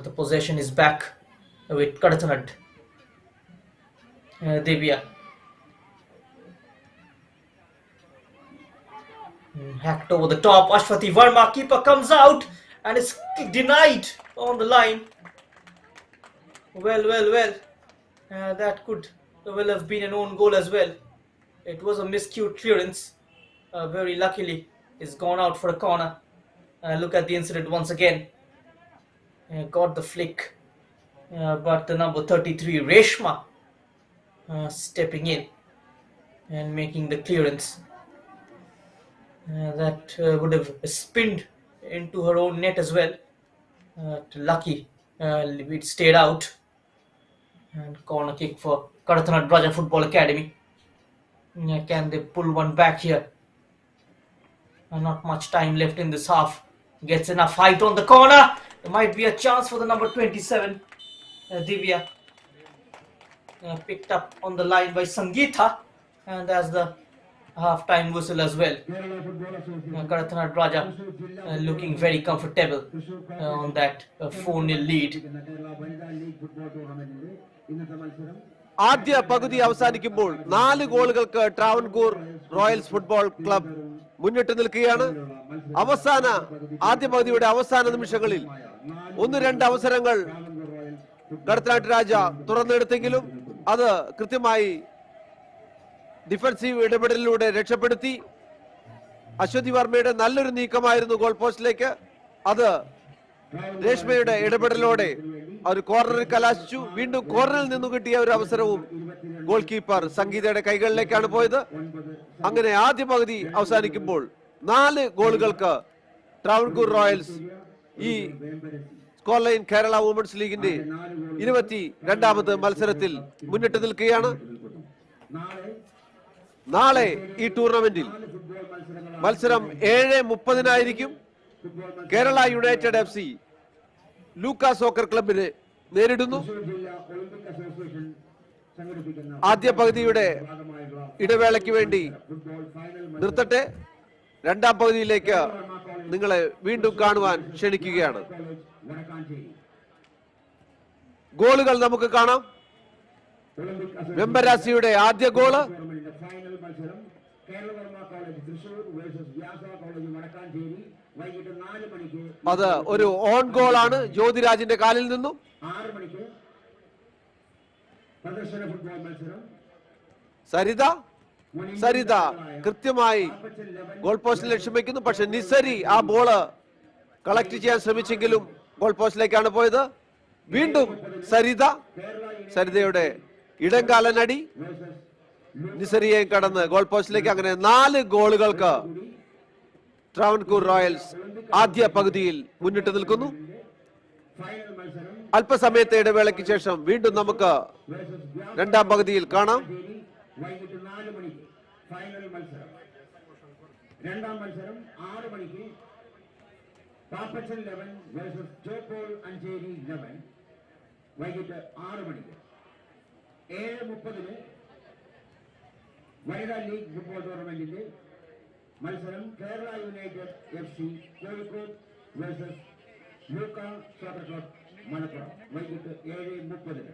Speaker 1: The possession is back with Kadathanad. Divya hacked over the top. Ashwati Verma, keeper comes out and is denied on the line. Well. That could well have been an own goal as well. It was a miscued clearance. Very luckily, it's gone out for a corner. Look at the incident once again. Got the flick, but the number 33 Reshma stepping in and making the clearance. That would have spinned into her own net as well. Lucky it stayed out. And corner kick for Kadathanad Raja Football Academy. Can they pull one back here? Not much time left in this half. Gets enough height on the corner. There might be a chance for the number 27 Divya. Picked up on the line by Sangeetha, and that's the half-time whistle as well. Kadathanad Raja looking very comfortable on that 4-0 lead.
Speaker 2: ആദ്യ പകുതി അവസാനിക്കുമ്പോൾ 4 ഗോളുകൾക്ക് Travancore Royals football club മുന്നിട്ട് നിൽക്കുകയാണ്. ആദ്യ പകുതിയുടെ അവസാന നിമിഷങ്ങളിൽ 1-2 അവസരങ്ങൾ കടത്തനാട്ട് രാജ തുറന്നെടുത്തെങ്കിലും അത് കൃത്യമായി ഡിഫൻസീവ് ഇടപെടലിലൂടെ രക്ഷപ്പെടുത്തി. അശ്വതി വർമ്മയുടെ നല്ലൊരു നീക്കമായിരുന്നു ഗോൾ പോസ്റ്റിലേക്ക്. അത് രേഷ്മയുടെ ഇടപെടലോടെ ഒരു കോർണറിൽ കലാശിച്ചു. വീണ്ടും കോർണറിൽ നിന്നും കിട്ടിയ ഒരു അവസരവും ഗോൾ കീപ്പർ സംഗീതയുടെ കൈകളിലേക്കാണ് പോയത്. അങ്ങനെ ആദ്യ പകുതി അവസാനിക്കുമ്പോൾ 4 ഗോളുകൾക്ക് ട്രാവൻകൂർ റോയൽസ് ഈ സ്കോർ ലൈൻ കേരള വുമൻസ് ലീഗിന്റെ 22ാമത് മത്സരത്തിൽ മുന്നിട്ട് നിൽക്കുകയാണ്. നാളെ ഈ ടൂർണമെന്റിൽ മത്സരം 7:30 കേരള യുണൈറ്റഡ് FC ലൂക്ക സോക്കർ ക്ലബിനെ നേരിടുന്നു. ആദ്യ പകുതിയുടെ ഇടവേളയ്ക്ക് വേണ്ടി നിർത്തട്ടെ. രണ്ടാം പകുതിയിലേക്ക് നിങ്ങളെ വീണ്ടും കാണുവാൻ ക്ഷണിക്കുകയാണ്. ഗോളുകൾ നമുക്ക് കാണാം. വെമ്പരാസിയുടെ ആദ്യ ഗോള് അത് ഒരു ഓൺ ഗോളാണ് ജ്യോതിരാജിന്റെ കാലിൽ നിന്നും. സരിത കൃത്യമായി ഗോൾ പോസ്റ്റിൽ ലക്ഷ്യം വയ്ക്കുന്നു. പക്ഷെ നിസരി ആ ബോള് കളക്ട് ചെയ്യാൻ ശ്രമിച്ചെങ്കിലും ഗോൾ പോസ്റ്റിലേക്കാണ് പോയത്. വീണ്ടും സരിതയുടെ ഇടംകാലനടി നിസരിയെ കടന്ന് ഗോൾ പോസ്റ്റിലേക്ക്. അങ്ങനെ 4 ഗോളുകൾക്ക് ട്രാവൻകൂർ റോയൽസ് ആദ്യ പകുതിയിൽ മുന്നിട്ട് നിൽക്കുന്നു. അല്പസമയത്തെ ഇടവേളയ്ക്ക് ശേഷം വീണ്ടും നമുക്ക് രണ്ടാം പകുതിയിൽ കാണാം.
Speaker 4: രണ്ടാം മത്സരം 6 മണിക്ക് പാപ്പച്ചൻ 11 വേഴ്സസ് ചോപ്പോൾ അഞ്ചേരി 11 വൈകിട്ട് 6 മണിക്ക്. 7:30 വനിതാ ലീഗ് ഫുട്ബോൾ ടൂർണമെന്റിന്റെ മത്സരം Kerala United FC Kozhikode versus Luca soccer club Malappuram വൈകിട്ട് 7:30.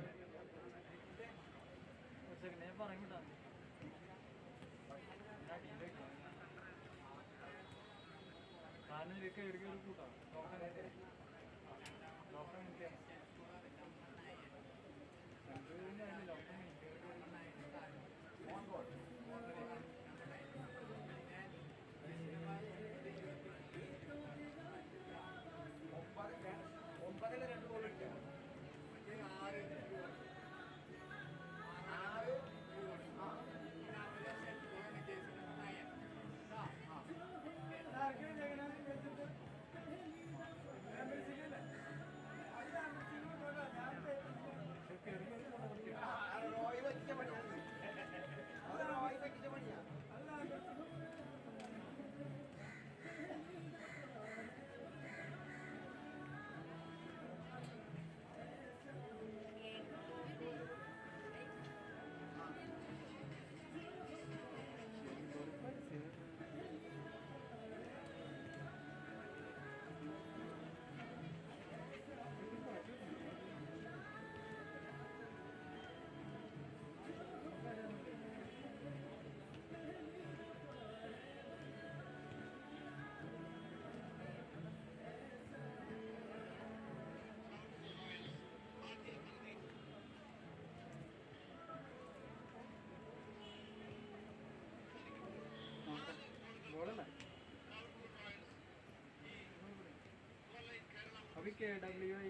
Speaker 3: अभी KWA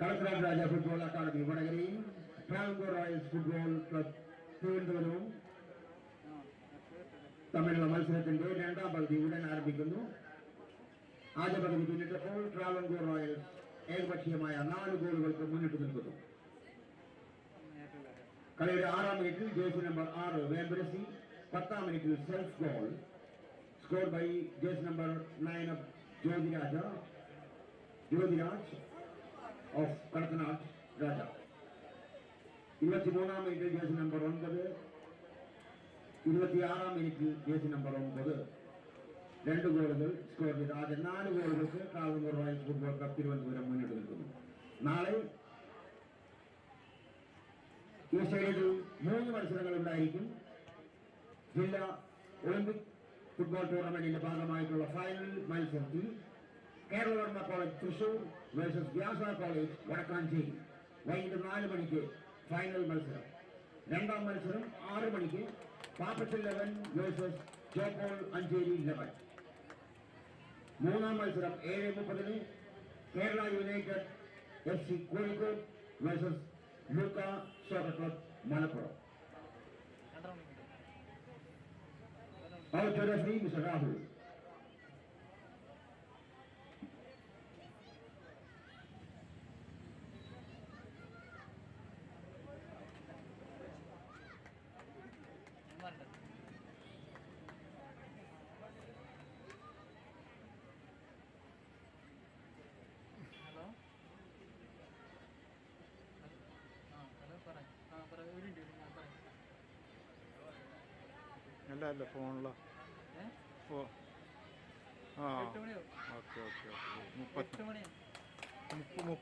Speaker 4: Kadathanad Raja Football Academy വടകരയും Travancore Royals Football Club തിരുവനന്തപുരവും തമ്മിലുള്ള മത്സരത്തിന്റെ രണ്ടാം പകുതി ഉടൻ ആരംഭിക്കുന്നു. ആദ്യ പകുതി പിന്നിട്ടപ്പോൾ Travancore Royals ഏകപക്ഷീയമായ 4 ഗോളുകൾക്ക് മുന്നിട്ട് നിൽക്കുന്നു. കളിയുടെ 6-ാം മിനിറ്റിൽ ജേഴ്സി നമ്പർ 6 വേമ്പരസി, 10-ാം മിനിറ്റിൽ self goal scored by jersey number 9 of Jyothiraj of Kadathanad Raja. 23-ാം മിനിറ്റിൽ ജേഴ്സി നമ്പർ 9, 26-ാം മിനിറ്റിൽ ജേഴ്സി നമ്പർ 9 2 ഗോളുകൾ സ്കോർ ചെയ്ത് ആദ്യ 4 ഗോളുകൾക്ക് Travancore Royals football club Thiruvananthapuram മുന്നിട്ട് നിൽക്കുന്നു. നാളെ ഈ സ്റ്റേഡിയത്തിൽ 3 മത്സരങ്ങൾ ഉണ്ടായിരിക്കും. ജില്ലാ ഒളിമ്പിക് ഫുട്ബോൾ ടൂർണമെന്റിന്റെ ഭാഗമായിട്ടുള്ള ഫൈനൽ മത്സരത്തിൽ കേരളവർമ്മ കോളേജ് തൃശൂർ വേഴ്സസ് വ്യാസ കോളേജ് വടക്കാഞ്ചേരി വൈകിട്ട് 4 മണിക്ക് ഫൈനൽ മത്സരം. രണ്ടാം മത്സരം 6 മണിക്ക് പാപ്പച്ചൽ 11 വേഴ്സസ് ജോപ്പോൾ അഞ്ചേരി 11. മൂന്നാം മത്സരം 7:30 Kerala United FC Kozhikode versus Luca soccer club Malappuram. Out referee Mr. Rahul.
Speaker 3: അല്ല ഫോണിലോ ആ ഓക്കെ ഓക്കെ ഓക്കെ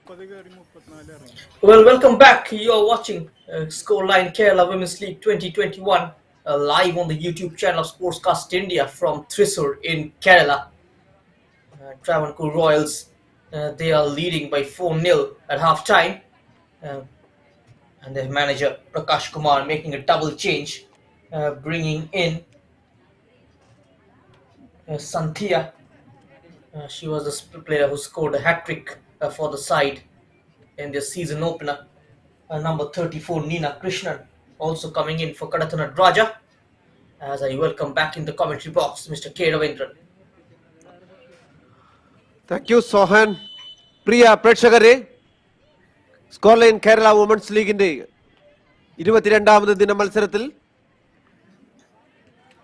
Speaker 3: 30 കയറി 34 ഇറങ്ങി.
Speaker 1: Well, welcome back. You are watching Scoreline Kerala Women's League 2021 live on the YouTube channel of SPORTSCAST India from Thrissur in Kerala. Travancore Royals, they are leading by 4-0 at half time. uh, and their manager Prakash Kumar making a double change, bringing in Santhia. She was the player who scored a hat trick for the side in their season opener. Number 34 Nina Krishnan also coming in for Kadathanad Raja. As I welcome back in the commentary box Mr. K. Ravindran.
Speaker 2: Thank you Sohan. പ്രിയ പ്രേക്ഷകരെ, score line Kerala women's ലീഗിന്റെ 22ാമത് ദിന മത്സരത്തിൽ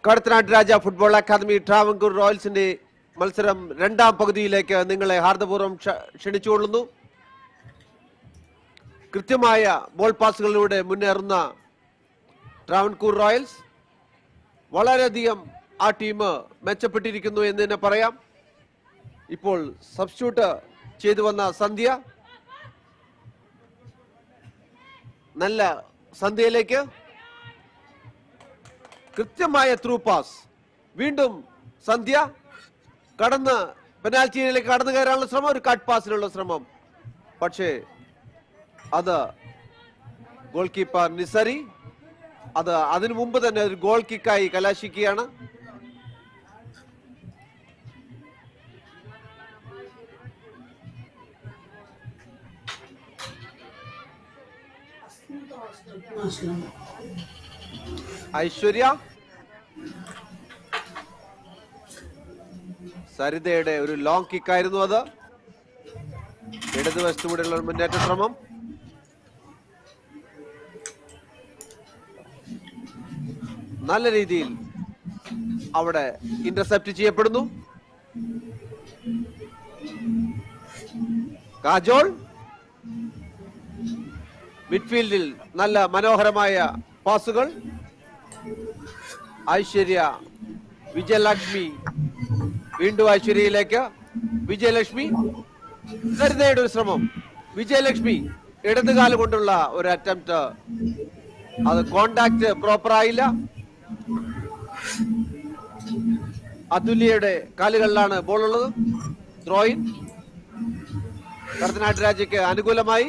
Speaker 2: Kadathanad Raja football academy Travancore റോയൽസിന്റെ മത്സരം രണ്ടാം പകുതിയിലേക്ക് നിങ്ങളെ ഹാർദപൂർവ്വം ക്ഷണിച്ചുകൊള്ളുന്നു. കൃത്യമായ ബോൾ പാസുകളിലൂടെ മുന്നേറുന്ന ട്രാവൻകൂർ റോയൽസ് വളരെയധികം ആ ടീം മെച്ചപ്പെട്ടിരിക്കുന്നു എന്ന് തന്നെ പറയാം. ഇപ്പോൾ സബ്സ്റ്റിറ്റ്യൂട്ട് ചെയ്തു വന്ന സന്ധ്യ, നല്ല സന്ധ്യയിലേക്ക് കൃത്യമായ ത്രൂ പാസ്. വീണ്ടും സന്ധ്യ കടന്ന് പെനാൽറ്റി ഏരിയയിലേക്ക് കടന്നു കയറാനുള്ള ശ്രമം, ഒരു കട്ട് പാസിനുള്ള ശ്രമം. പക്ഷേ അത് ഗോൾ കീപ്പർ നിസരി അത് അതിനു മുമ്പ് തന്നെ ഒരു ഗോൾ കിക്കായി കലാശിക്കുകയാണ്. ഐശ്വര്യ, സരിതയുടെ ഒരു ലോങ് കിക്കായിരുന്നു അത്. ഇടതുവശത്തുകൂടെയുള്ള മുന്നേറ്റ ശ്രമം. നല്ല രീതിയിൽ അവിടെ ഇന്റർസെപ്റ്റ് ചെയ്യപ്പെടുന്നു. കാജോൾ മിഡ്ഫീൽഡിൽ നല്ല മനോഹരമായ പാസുകൾ. ഐശ്വര്യ, വിജയലക്ഷ്മി, വീണ്ടും ഐശ്വര്യയിലേക്ക്. വിജയലക്ഷ്മി, സരിതയുടെ ഒരു ശ്രമം. വിജയലക്ഷ്മി ഇടതുകാല് കൊണ്ടുള്ള ഒരു അറ്റംപ്റ്റ്, അത് കോണ്ടാക്ട് പ്രോപ്പർ ആയില്ല. അതുല്യയുടെ കാലുകളിലാണ് ബോൾ ഉള്ളത്. ത്രോയിൻ കടത്തനാട് രാജയ്ക്ക് അനുകൂലമായി.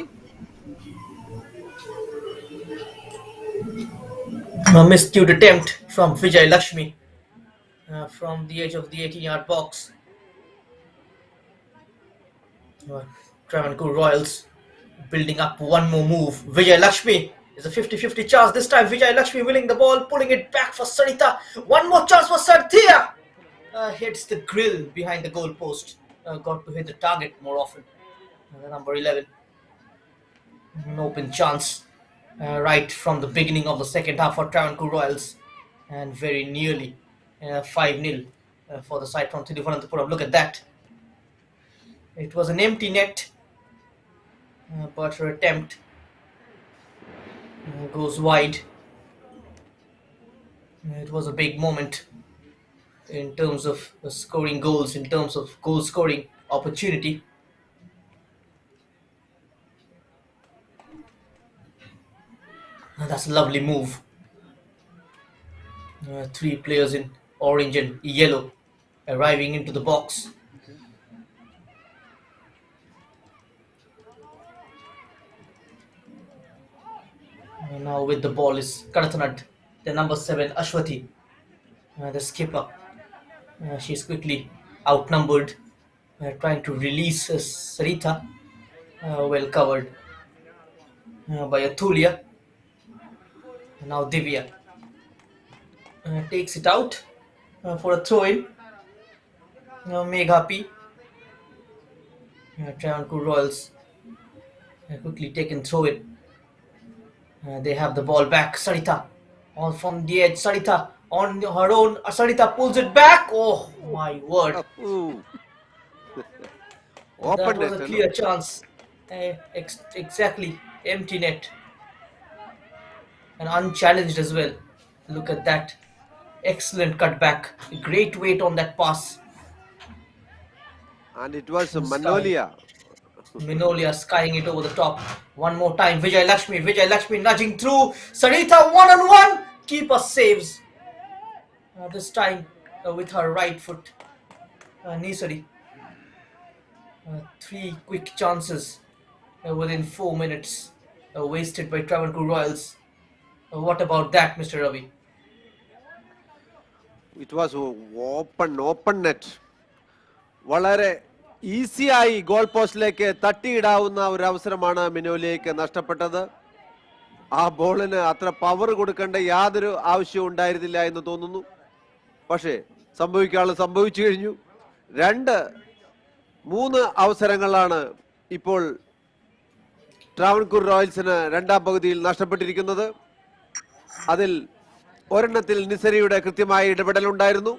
Speaker 1: A miscued attempt from Vijay Lakshmi from the edge of the 18-yard box. Travancore Royals building up one more move. Vijay Lakshmi is a 50-50 chance. This time Vijay Lakshmi winning the ball, pulling it back for Sarita. One more chance for Sarthia. Hits the grill behind the goal post. Got to hit the target more often. Number 11. An open chance. Right from the beginning of the second half for Travancore Royals, and very nearly 5-0 for the side from Thiruvananthapuram. Look at that. It was an empty net, but her attempt goes wide. It was a big moment in terms of scoring goals, in terms of goal scoring opportunity. That's a lovely move. 3 players in orange and yellow arriving into the box. Now with the ball is Kadathanad, the number 7 Ashwathi, the skipper. She's quickly outnumbered, trying to release Sarita, well covered by Atulya. Now Divya takes it out for a throw-in. Megha P. Travancore Royals quickly taken throw-in. They have the ball back. Sarita all from the edge. Sarita on her own. Sarita pulls it back. Oh my word! That was a clear chance. Exactly, empty net. And unchallenged as well. Look at that. Excellent cutback. Great weight on that pass.
Speaker 2: And it was Manolia.
Speaker 1: Minolia skying it over the top. One more time. Vijay Lakshmi. Vijay Lakshmi nudging through. Sarita one-on-one. Keeper saves. This time with her right foot. Nisari. 3 quick chances within 4 minutes. wasted by Travancore Royals. What about that, Mr. Ravi?
Speaker 2: It was open net. വളരെ ഈസിയായി goal പോസ്റ്റിലേക്ക് തട്ടിയിടാവുന്ന ഒരു അവസരമാണ് മിനോലിയയ്ക്ക് നഷ്ടപ്പെട്ടത്. ആ ബോളിന് അത്ര power കൊടുക്കേണ്ട യാതൊരു ആവശ്യവും ഉണ്ടായിരുന്നില്ല എന്ന് തോന്നുന്നു. പക്ഷേ സംഭവിക്കാനുള്ള സംഭവിച്ചു കഴിഞ്ഞു. 2-3 അവസരങ്ങളാണ് ഇപ്പോൾ ട്രാവൻകൂർ റോയൽസിന് രണ്ടാം പകുതിയിൽ നഷ്ടപ്പെട്ടിരിക്കുന്നത്. അതിൽ ഒരെണ്ണത്തിൽ നിസരിയുടെ കൃത്യമായ ഇടപെടലുണ്ടായിരുന്നു.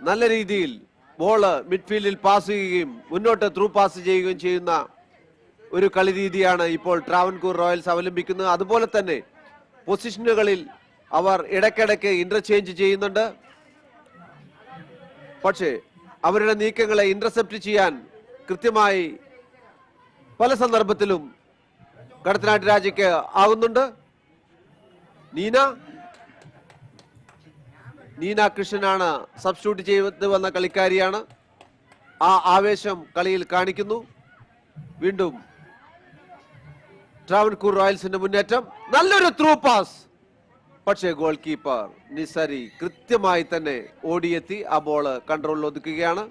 Speaker 2: നല്ല രീതിയിൽ ബോള് മിഡ്ഫീൽഡിൽ പാസ് ചെയ്യുകയും മുന്നോട്ട് ത്രൂ പാസ് ചെയ്യുകയും ചെയ്യുന്ന ഒരു കളി രീതിയാണ് ഇപ്പോൾ ട്രാവൻകൂർ റോയൽസ് അവലംബിക്കുന്നത്. അതുപോലെ തന്നെ പൊസിഷനുകളിൽ അവർ ഇടയ്ക്കിടയ്ക്ക് ഇന്റർചേഞ്ച് ചെയ്യുന്നുണ്ട്. പക്ഷേ അവരുടെ നീക്കങ്ങളെ ഇന്റർസെപ്റ്റ് ചെയ്യാൻ കൃത്യമായി പല സന്ദർഭത്തിലും കടത്തനാട്ട് രാജയ്ക്ക് ആകുന്നുണ്ട്. നീന കൃഷ്ണനാണ് സബ്സ്റ്റിറ്റ്യൂട്ട് ചെയ്ത് വന്ന കളിക്കാരിയാണ്. ആ ആവേശം കളിയിൽ കാണിക്കുന്നു. വീണ്ടും ട്രാവൻകൂർ റോയൽസിന്റെ മുന്നേറ്റം. നല്ലൊരു ത്രൂ പാസ്. പക്ഷേ ഗോൾ കീപ്പർ നിസരി കൃത്യമായി തന്നെ ഓടിയെത്തി ആ ബോള് കൺട്രോളിൽ ഒതുക്കുകയാണ്.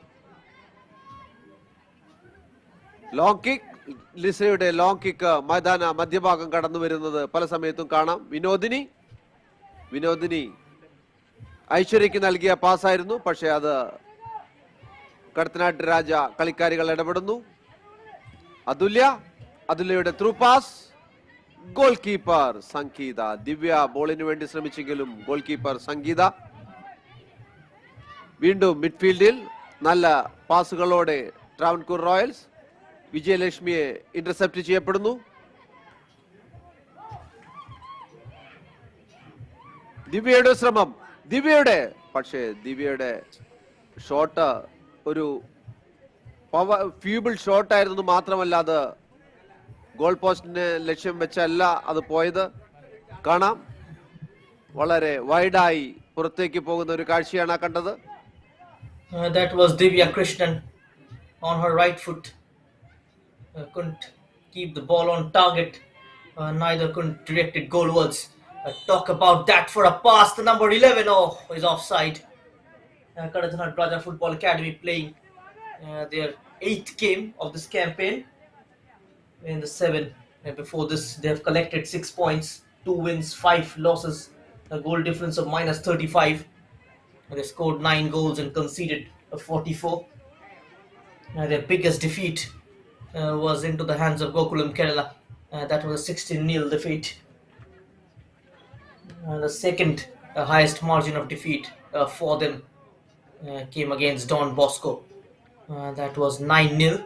Speaker 2: Long kick. ലിസയുടെ ലോങ് കിക്ക് മൈതാന മധ്യഭാഗം കടന്നു വരുന്നത് പല സമയത്തും കാണാം. വിനോദിനി ഐശ്വര്യക്ക് നൽകിയ പാസ്സായിരുന്നു. പക്ഷെ അത് കടത്തനാട്ട് രാജ കളിക്കാരികൾ ഇടപെടുന്നു. അതുല്യയുടെ ത്രൂ പാസ്. ഗോൾ കീപ്പർ സംഗീത. ദിവ്യ ബോളിന് വേണ്ടി ശ്രമിച്ചെങ്കിലും ഗോൾ കീപ്പർ സംഗീത. വീണ്ടും മിഡ്ഫീൽഡിൽ നല്ല പാസുകളോടെ ട്രാവൻകൂർ റോയൽസ്. വിജയലക്ഷ്മിയെ ഇന്റർസെപ്റ്റ് ചെയ്യപ്പെടുന്നു. ദിവ്യയുടെ ശ്രമം. ദിവ്യയുടെ ഷോട്ട് ഒരു ഫ്യൂബിൾ ഷോട്ട് ആയിരുന്നു. മാത്രമല്ല അത് ഗോൾ പോസ്റ്റിനെ ലക്ഷ്യം വെച്ചല്ല അത് പോയത്. കാണാം വളരെ വൈഡായി പുറത്തേക്ക് പോകുന്ന ഒരു കാഴ്ചയാണ് കണ്ടത്.
Speaker 1: That was Divya Krishnan on her right foot. Couldn't keep the ball on target. Neither couldn't direct it goalwards. Talk about that for a pass. The number 11 is offside. Kadathanad Raja Football Academy playing their 8th game of this campaign. In the 7 before this, they have collected 6 points, 2 wins, 5 losses, a goal difference of -35. They scored 9 goals and conceded 44. Their biggest defeat was into the hands of Gokulam Kerala. That was a 16-0 defeat. The second highest margin of defeat for them came against Don Bosco. That was 9-0.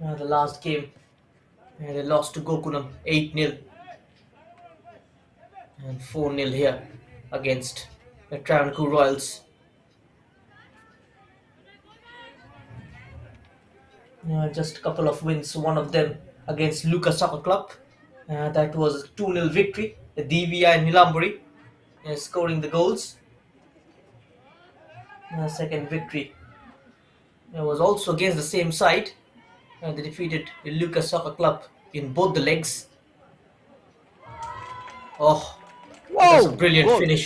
Speaker 1: The last game they lost to Gokulam 8-0 and 4-0 here against the Travancore Royals. Just a couple of wins, one of them against Luka Soccer Club. That was a 2-0 victory. Divya and Nilamburi scoring the goals. Second victory was also against the same side. They defeated the Luka Soccer Club in both the legs. That was a brilliant finish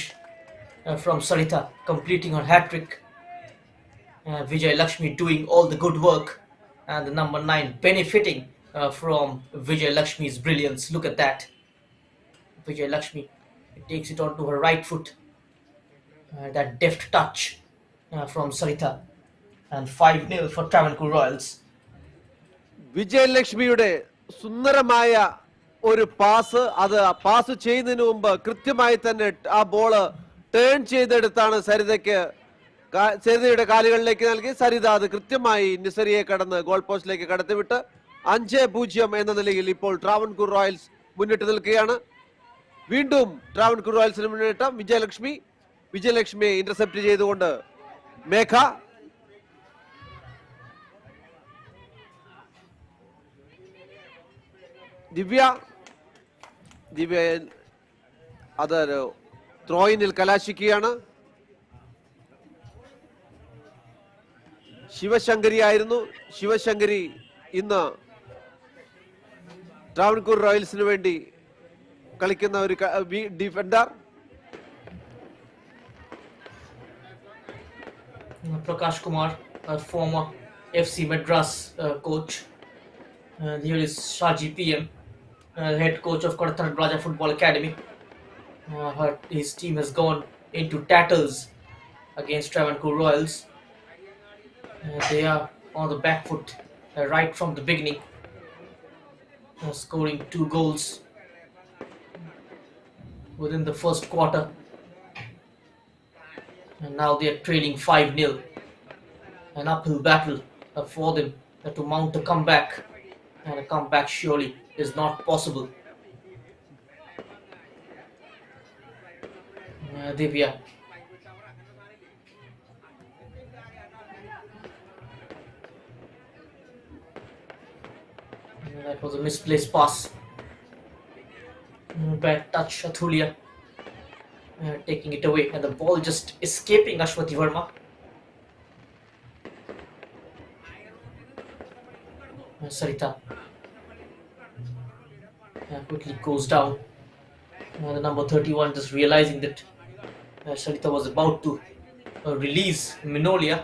Speaker 1: from Sarita, completing her hat-trick. Vijay Lakshmi doing all the good work, and the number 9 benefiting from Vijay Lakshmi's brilliance. Look at that. Vijay Lakshmi takes it onto her right foot. That deft touch from Sarita. And 5-0 for Travancore Royals.
Speaker 2: വിജയലക്ഷ്മിയുടെ സുന്ദരമായ ഒരു pass. അത് pass ചെയ്യുന്നതിന് മുമ്പ് കൃത്യമായി തന്നെ ആ ball turn ചെയ്തെടുത്താണ് സരിതയുടെ കാലുകളിലേക്ക് നൽകി. സരിത അത് കൃത്യമായി നിസരിയെ കടന്ന് ഗോൾ പോസ്റ്റിലേക്ക് കടത്തിവിട്ട് 5-0 എന്ന നിലയിൽ ഇപ്പോൾ ട്രാവൻകൂർ റോയൽസ് മുന്നിട്ട് നിൽക്കുകയാണ്. വീണ്ടും ട്രാവൻകൂർ റോയൽസിന് മുന്നേറ്റം. വിജയലക്ഷ്മിയെ ഇന്റർസെപ്റ്റ് ചെയ്തുകൊണ്ട് മേഘ. ദിവ്യ അതൊരു ത്രോയിനിൽ കലാശിക്കുകയാണ്. ശിവശങ്കരി ആയിരുന്നു. ശിവശങ്കരി ഇന്ന് ട്രാവൻകൂർ റോയൽസിന് വേണ്ടി കളിക്കുന്ന ഒരു defender.
Speaker 1: Prakash Kumar, a former FC Madras coach. Here is Shaji PM, head coach of Kadathanad Raja Football Academy. His team has gone into tatters against Travancore Royals. They are on the back foot right from the beginning, scoring 2 goals within the first quarter. And now they are trailing 5-0. An uphill battle for them to mount a comeback. And a comeback surely is not possible. Divya. That was a misplaced pass. Bad touch, Athulia. Taking it away, and the ball just escaping Ashwati Verma. Sarita quickly goes down. The number 31 just realizing that Sarita was about to release Minolia.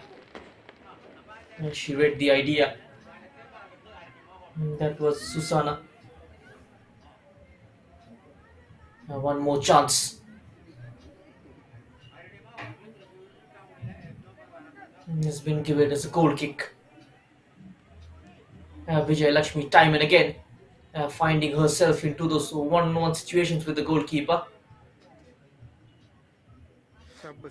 Speaker 1: She read the idea. That was Susana. One more chance. Has been given as a goal kick. Vijay Lakshmi time and again finding herself into those one-on-one situations with the goalkeeper.
Speaker 3: Sub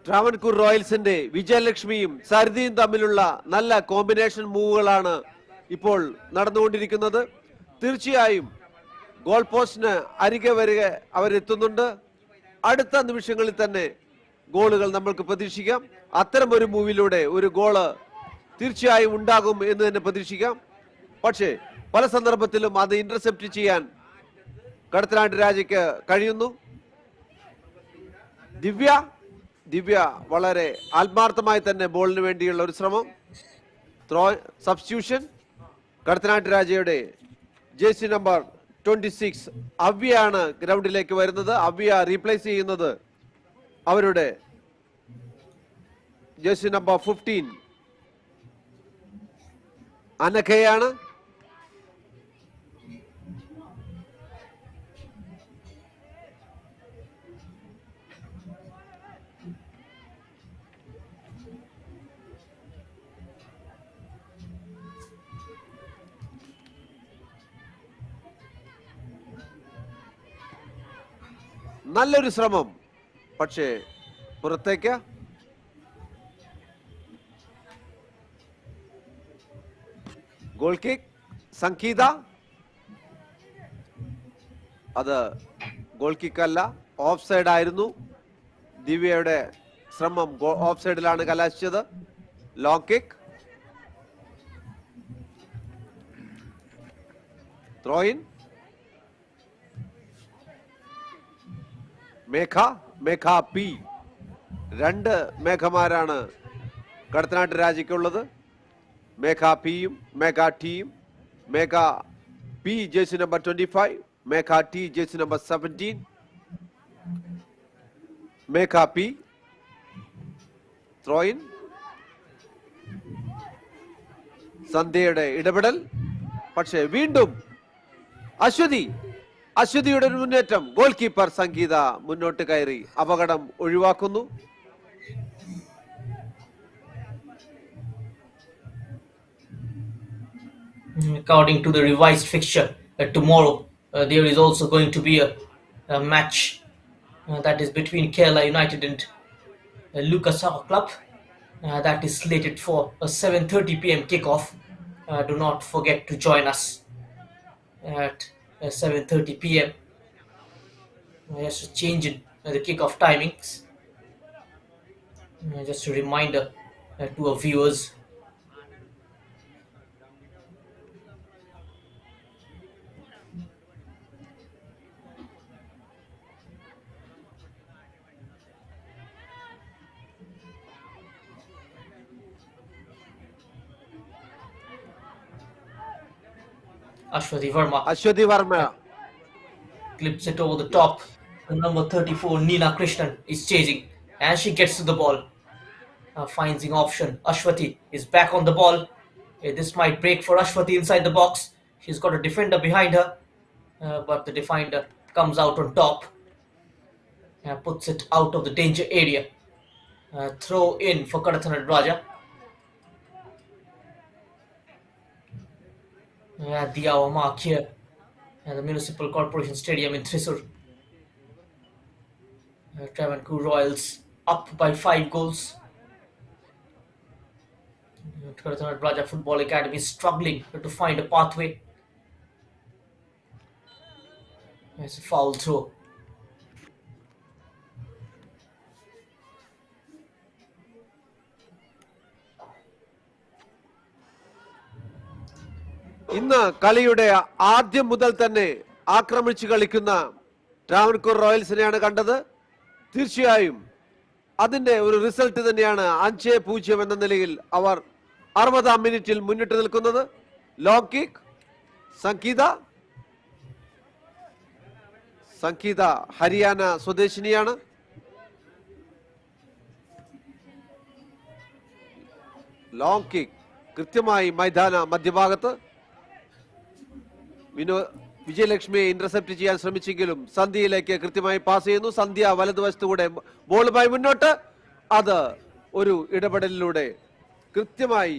Speaker 2: Travancore റോയൽസിന്റെ വിജയലക്ഷ്മിയും സരിതയും തമ്മിലുള്ള നല്ല combination മൂവുകളാണ് ഇപ്പോൾ നടന്നുകൊണ്ടിരിക്കുന്നത്. തീർച്ചയായും goal പോസ്റ്റിന് അരികെ വരികെ അവരെത്തുന്നുണ്ട്. അടുത്ത നിമിഷങ്ങളിൽ തന്നെ ഗോളുകൾ നമ്മൾക്ക് പ്രതീക്ഷിക്കാം. അത്തരം ഒരു മൂവിലൂടെ ഒരു ഗോള് തീർച്ചയായും ഉണ്ടാകും എന്ന് തന്നെ പ്രതീക്ഷിക്കാം. പക്ഷേ പല സന്ദർഭത്തിലും അത് ഇന്റർസെപ്റ്റ് ചെയ്യാൻ കടത്തനാട് രാജയ്ക്ക് കഴിയുന്നു. ദിവ്യ വളരെ ആത്മാർത്ഥമായി തന്നെ ബോളിന് വേണ്ടിയുള്ള ഒരു ശ്രമം. Throw substitution. കടത്തനാട് രാജയുടെ ജേഴ്സി നമ്പർ 26 അവ്യയാണ് ഗ്രൗണ്ടിലേക്ക് വരുന്നത്. അവ്യ റീപ്ലേസ് ചെയ്യുന്നത് അവരുടെ ജേഴ്സി നമ്പർ 15 അനഘയാണ്. നല്ലൊരു ശ്രമം, പക്ഷേ പുറത്തേക്ക്. Goal kick. സംഗീത. അത് ഗോൾ കിക്ക് അല്ല, ഓഫ് സൈഡ് ആയിരുന്നു. ദിവ്യയുടെ ശ്രമം ഓഫ് സൈഡിലാണ് കലാശിച്ചത്. Long kick. Throw in. Megha P. 2 മേഘമാരാണ് കടത്തനാട്ട് രാജയ്ക്കുള്ളത്. മേഘ പിയും മേഘ ടിയും. Megha P jersey number 25, Megha T jersey number 17. Megha P. Throw in. സന്ധ്യയുടെ ഇടപെടൽ, പക്ഷേ വീണ്ടും അശ്വതിയുടെ മുന്നേറ്റം. ഗോൾ കീപ്പർ സംഗീത മുന്നോട്ട് കയറി അപകടം ഒഴിവാക്കുന്നു.
Speaker 1: According to the revised fixture, tomorrow there is also going to be a match that is between Kerala United and Lucas Soccer Club. That is slated for a 7:30 p.m. kickoff. Do not forget to join us at 7:30 p.m. Just a change in the kickoff timings. Just a reminder to our viewers. Ashwati Verma
Speaker 2: Aswathy Varma.
Speaker 1: clips it over the top. The number 34, Neela Krishnan, is chasing and she gets to the ball. Finds an option. Ashwati is back on the ball. This might break for Ashwati inside the box. She's got a defender behind her, but the defender comes out on top and puts it out of the danger area. Throw in for Kadathanad Raja. At the hour mark here at the Municipal Corporation Stadium in Thrissur. Travancore Royals up by 5 goals. Kadathanad Raja Football Academy is struggling to find a pathway. It's a foul throw.
Speaker 2: ഇന്ന് കളിയുടെ ആദ്യം മുതൽ തന്നെ ആക്രമിച്ചു കളിക്കുന്ന ട്രാവൻകൂർ റോയൽസിനെയാണ് കണ്ടത്. തീർച്ചയായും അതിന്റെ ഒരു റിസൾട്ട് തന്നെയാണ് 5-0 എന്ന നിലയിൽ അവർ 60-ാം മിനിറ്റിൽ മുന്നിട്ട് നിൽക്കുന്നത്. Long kick. സംഗീത ഹരിയാന സ്വദേശിനിയാണ്. ലോങ് കിക്ക് കൃത്യമായി മൈതാന മധ്യഭാഗത്ത്. വിജയലക്ഷ്മിയെ ഇന്റർസെപ്റ്റ് ചെയ്യാൻ ശ്രമിച്ചെങ്കിലും സന്ധ്യയിലേക്ക് കൃത്യമായി പാസ് ചെയ്യുന്നു. സന്ധ്യ വലതുവശത്തുകൂടെ ബോളുമായി മുന്നോട്ട്. അത് ഒരു ഇടപെടലിലൂടെ കൃത്യമായി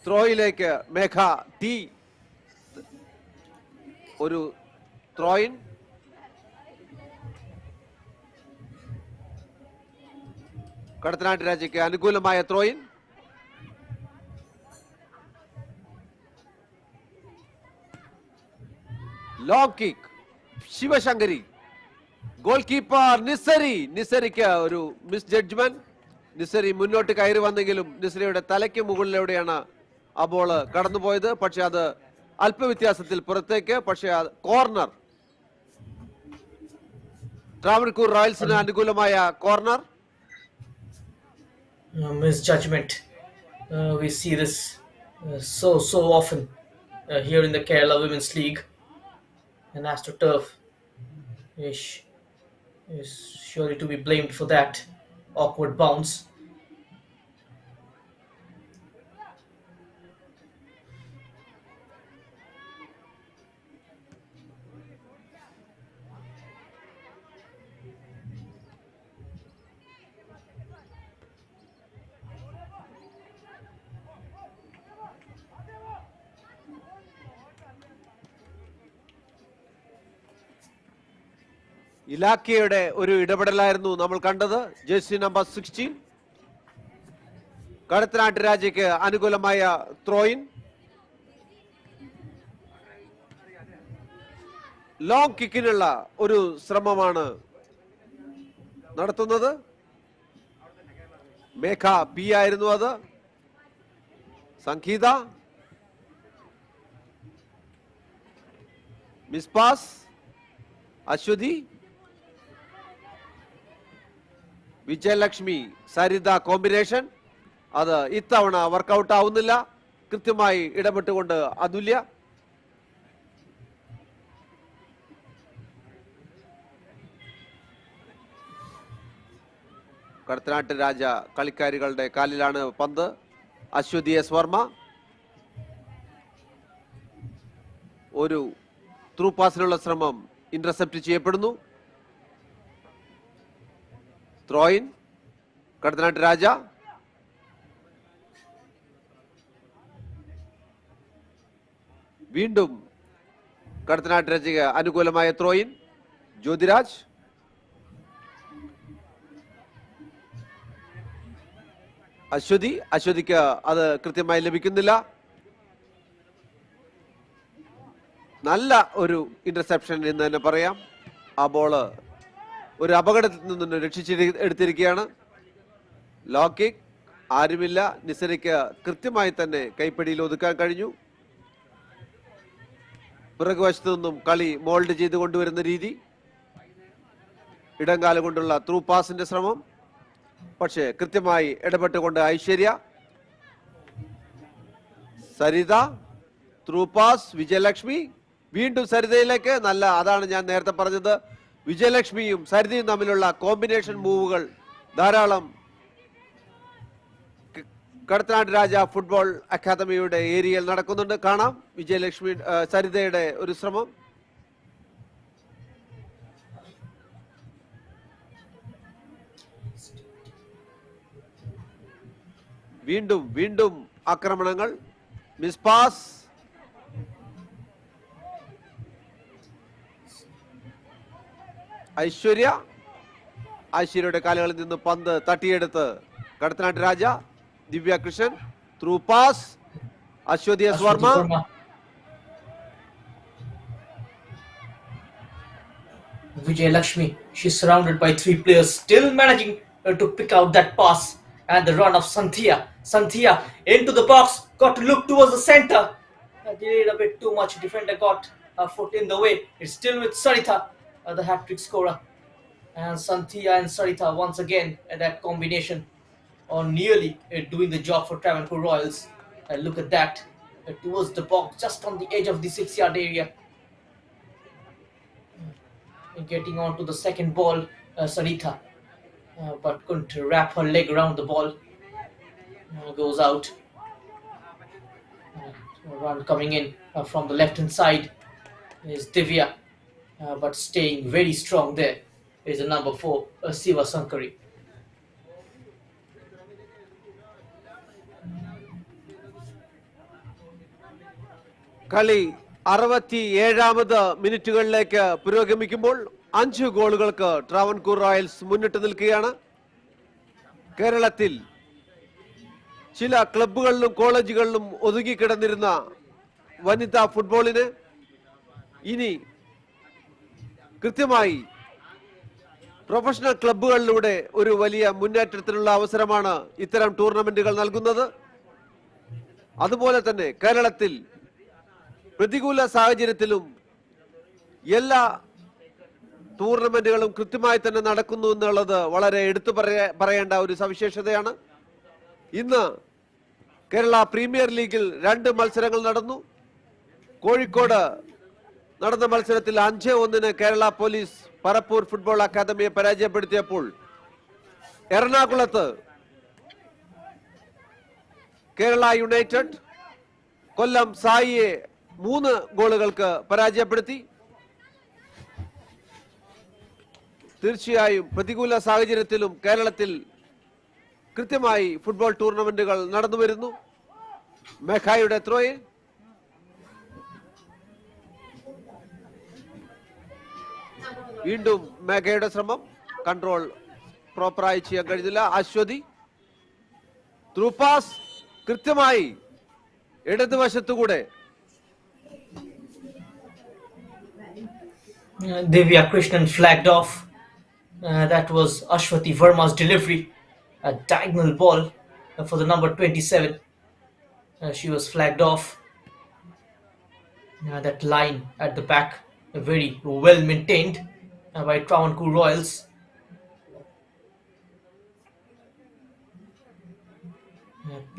Speaker 2: ത്രോയിലേക്ക് മേഘ ടി. ഒരു ത്രോയിൻ. കടത്തനാട്ട് രാജയ്ക്ക് അനുകൂലമായ throw in. Long kick. Sivasankari. Goal keeper നിസരിക്ക് ഒരു മിസ് ജഡ്ജ്മെന്റ്. നിസരി മുന്നോട്ട് കയറി വന്നെങ്കിലും നിസരിയുടെ തലയ്ക്ക് മുകളിലൂടെയാണ് ആ ബോള് കടന്നുപോയത്. പക്ഷെ അത് അല്പവ്യത്യാസത്തിൽ പുറത്തേക്ക്. പക്ഷെ കോർണർ. ട്രാവൻകൂർ റോയൽസിന് അനുകൂലമായ corner.
Speaker 1: Misjudgment. We see this so often here in the Kerala Women's League. And AstroTurf is surely to be blamed for that awkward bounce.
Speaker 2: ഇലാഖയുടെ ഒരു ഇടപെടലായിരുന്നു നമ്മൾ കണ്ടത്. Jersey number 16. കടത്തനാട്ട് രാജയ്ക്ക് അനുകൂലമായ ത്രോയിൻ. ലോങ് കിക്കിനുള്ള ഒരു ശ്രമമാണ് നടത്തുന്നത്. മേഘ പി ആയിരുന്നു അത്. സംഗീത. മിസ്പാസ്. അശ്വതി. വിജയലക്ഷ്മി സരിത കോമ്പിനേഷൻ. അത് ഇത്തവണ വർക്കൗട്ട് ആവുന്നില്ല. കൃത്യമായി ഇടപെട്ടുകൊണ്ട് അതുല്യ. കടത്തനാട്ട് രാജ കളിക്കാരികളുടെ കാലിലാണ് പന്ത്. അശ്വതി എസ് വർമ്മ. ഒരു ത്രൂ പാസിനുള്ള ശ്രമം ഇന്റർസെപ്റ്റ് ചെയ്യപ്പെടുന്നു. ത്രോയിൻ. കടത്തനാട്ട് രാജ. വീണ്ടും കടത്തനാട്ട് രാജയ്ക്ക് അനുകൂലമായ ത്രോയിൻ. ജ്യോതിരാജ്. അശ്വതിക്ക് അത് കൃത്യമായി ലഭിക്കുന്നില്ല. നല്ല ഒരു ഇന്റർസെപ്ഷൻ എന്ന് തന്നെ പറയാം. ആ ബോള് ഒരു അപകടത്തിൽ നിന്ന് രക്ഷിച്ചെടുത്തിരിക്കുകയാണ്. Low kick. ആരുമില്ല. നിസരയ്ക്ക് കൃത്യമായി തന്നെ കൈപ്പിടിയിൽ ഒതുക്കാൻ കഴിഞ്ഞു. പിറകുവശത്തു നിന്നും കളി മോൾഡ് ചെയ്ത് കൊണ്ടുവരുന്ന രീതി. ഇടംകാല കൊണ്ടുള്ള ത്രൂ പാസിന്റെ ശ്രമം. പക്ഷേ കൃത്യമായി ഇടപെട്ടുകൊണ്ട് ഐശ്വര്യ. സരിത. Through pass Vijayalakshmi. വീണ്ടും സരിതയിലേക്ക്. നല്ല, അതാണ് ഞാൻ നേരത്തെ പറഞ്ഞത്, വിജയലക്ഷ്മിയും സരിതയും തമ്മിലുള്ള കോമ്പിനേഷൻ മൂവുകൾ ധാരാളം കടത്തനാട് രാജ ഫുട്ബോൾ അക്കാദമിയുടെ ഏരിയയിൽ നടക്കുന്നുണ്ട്. കാണാം വിജയലക്ഷ്മി സരിതയുടെ ഒരു ശ്രമം. വീണ്ടും വീണ്ടും ആക്രമണങ്ങൾ. Miss pass. ഐശ്വര്യയുടെ കാലുകളിൽ നിന്ന് പന്ത് തട്ടിയെടുത്ത് Kadathanad Raja. Divya Krishnan. Through pass. Aswathi S Varma.
Speaker 1: Vijay Lakshmi, she's surrounded by 3 players, still managing to pick out that pass. And the run of Santhia. Santhia into the box, got to look towards the center. Delayed a bit too much. Defender got a foot in the way. It's still with Sarita, the hat-trick scorer. And Santhia and Sarita once again at that combination, or nearly doing the job for Travancore Royals. Look at that. Towards the box, just on the edge of the 6-yard area. Getting on to the second ball, Sarita. But couldn't wrap her leg around the ball. Goes out. Run coming in from the left hand side is Divya, but staying very strong there is the number 4, Siva Sankari.
Speaker 2: കളി 67ാമത് മിനിറ്റുകളിലേക്ക് പുരോഗമിക്കുമ്പോൾ 5 ഗോളുകൾക്ക് Travancore Royals മുന്നിട്ട് നിൽക്കുകയാണ്. കേരളത്തിൽ ചില ക്ലബ്ബുകളിലും കോളേജുകളിലും ഒതുങ്ങിക്കിടന്നിരുന്ന വനിതാ ഫുട്ബോളിന് ഇനി കൃത്യമായി പ്രൊഫഷണൽ ക്ലബ്ബുകളിലൂടെ ഒരു വലിയ മുന്നേറ്റത്തിനുള്ള അവസരമാണ് ഇത്തരം ടൂർണമെന്റുകൾ നൽകുന്നത്. അതുപോലെ തന്നെ കേരളത്തിൽ പ്രതികൂല സാഹചര്യത്തിലും എല്ലാ ടൂർണമെന്റുകളും കൃത്യമായി തന്നെ നടക്കുന്നു എന്നുള്ളത് വളരെ എടുത്തു പറയേണ്ട ഒരു സവിശേഷതയാണ്. ഇന്ന് കേരള പ്രീമിയർ ലീഗിൽ 2 മത്സരങ്ങൾ നടന്നു. കോഴിക്കോട് നടന്ന മത്സരത്തിൽ 5-1 കേരള പോലീസ് പറപ്പൂർ ഫുട്ബോൾ അക്കാദമിയെ പരാജയപ്പെടുത്തിയപ്പോൾ എറണാകുളത്ത് കേരള യുണൈറ്റഡ് കൊല്ലം സായിയെ 3 ഗോളുകൾക്ക് പരാജയപ്പെടുത്തി. തീർച്ചയായും പ്രതികൂല സാഹചര്യത്തിലും കേരളത്തിൽ കൃത്യമായി ഫുട്ബോൾ ടൂർണമെന്റുകൾ നടന്നു വരുന്നു. മേഘായുടെ ത്രോയിൽ. വീണ്ടും മേഘയുടെ ശ്രമം കൺട്രോൾ പ്രോപ്പറായി ചെയ്യാൻ കഴിഞ്ഞില്ല. അശ്വതി. ത്രൂ പാസ് കൃത്യമായി ഇടതുവശത്തുകൂടെ.
Speaker 1: Divya Krishnan flagged off. That was Ashwati Verma's delivery. A diagonal ball for the number 27. She was flagged off. That line at the back, very well maintained by Travancore Royals.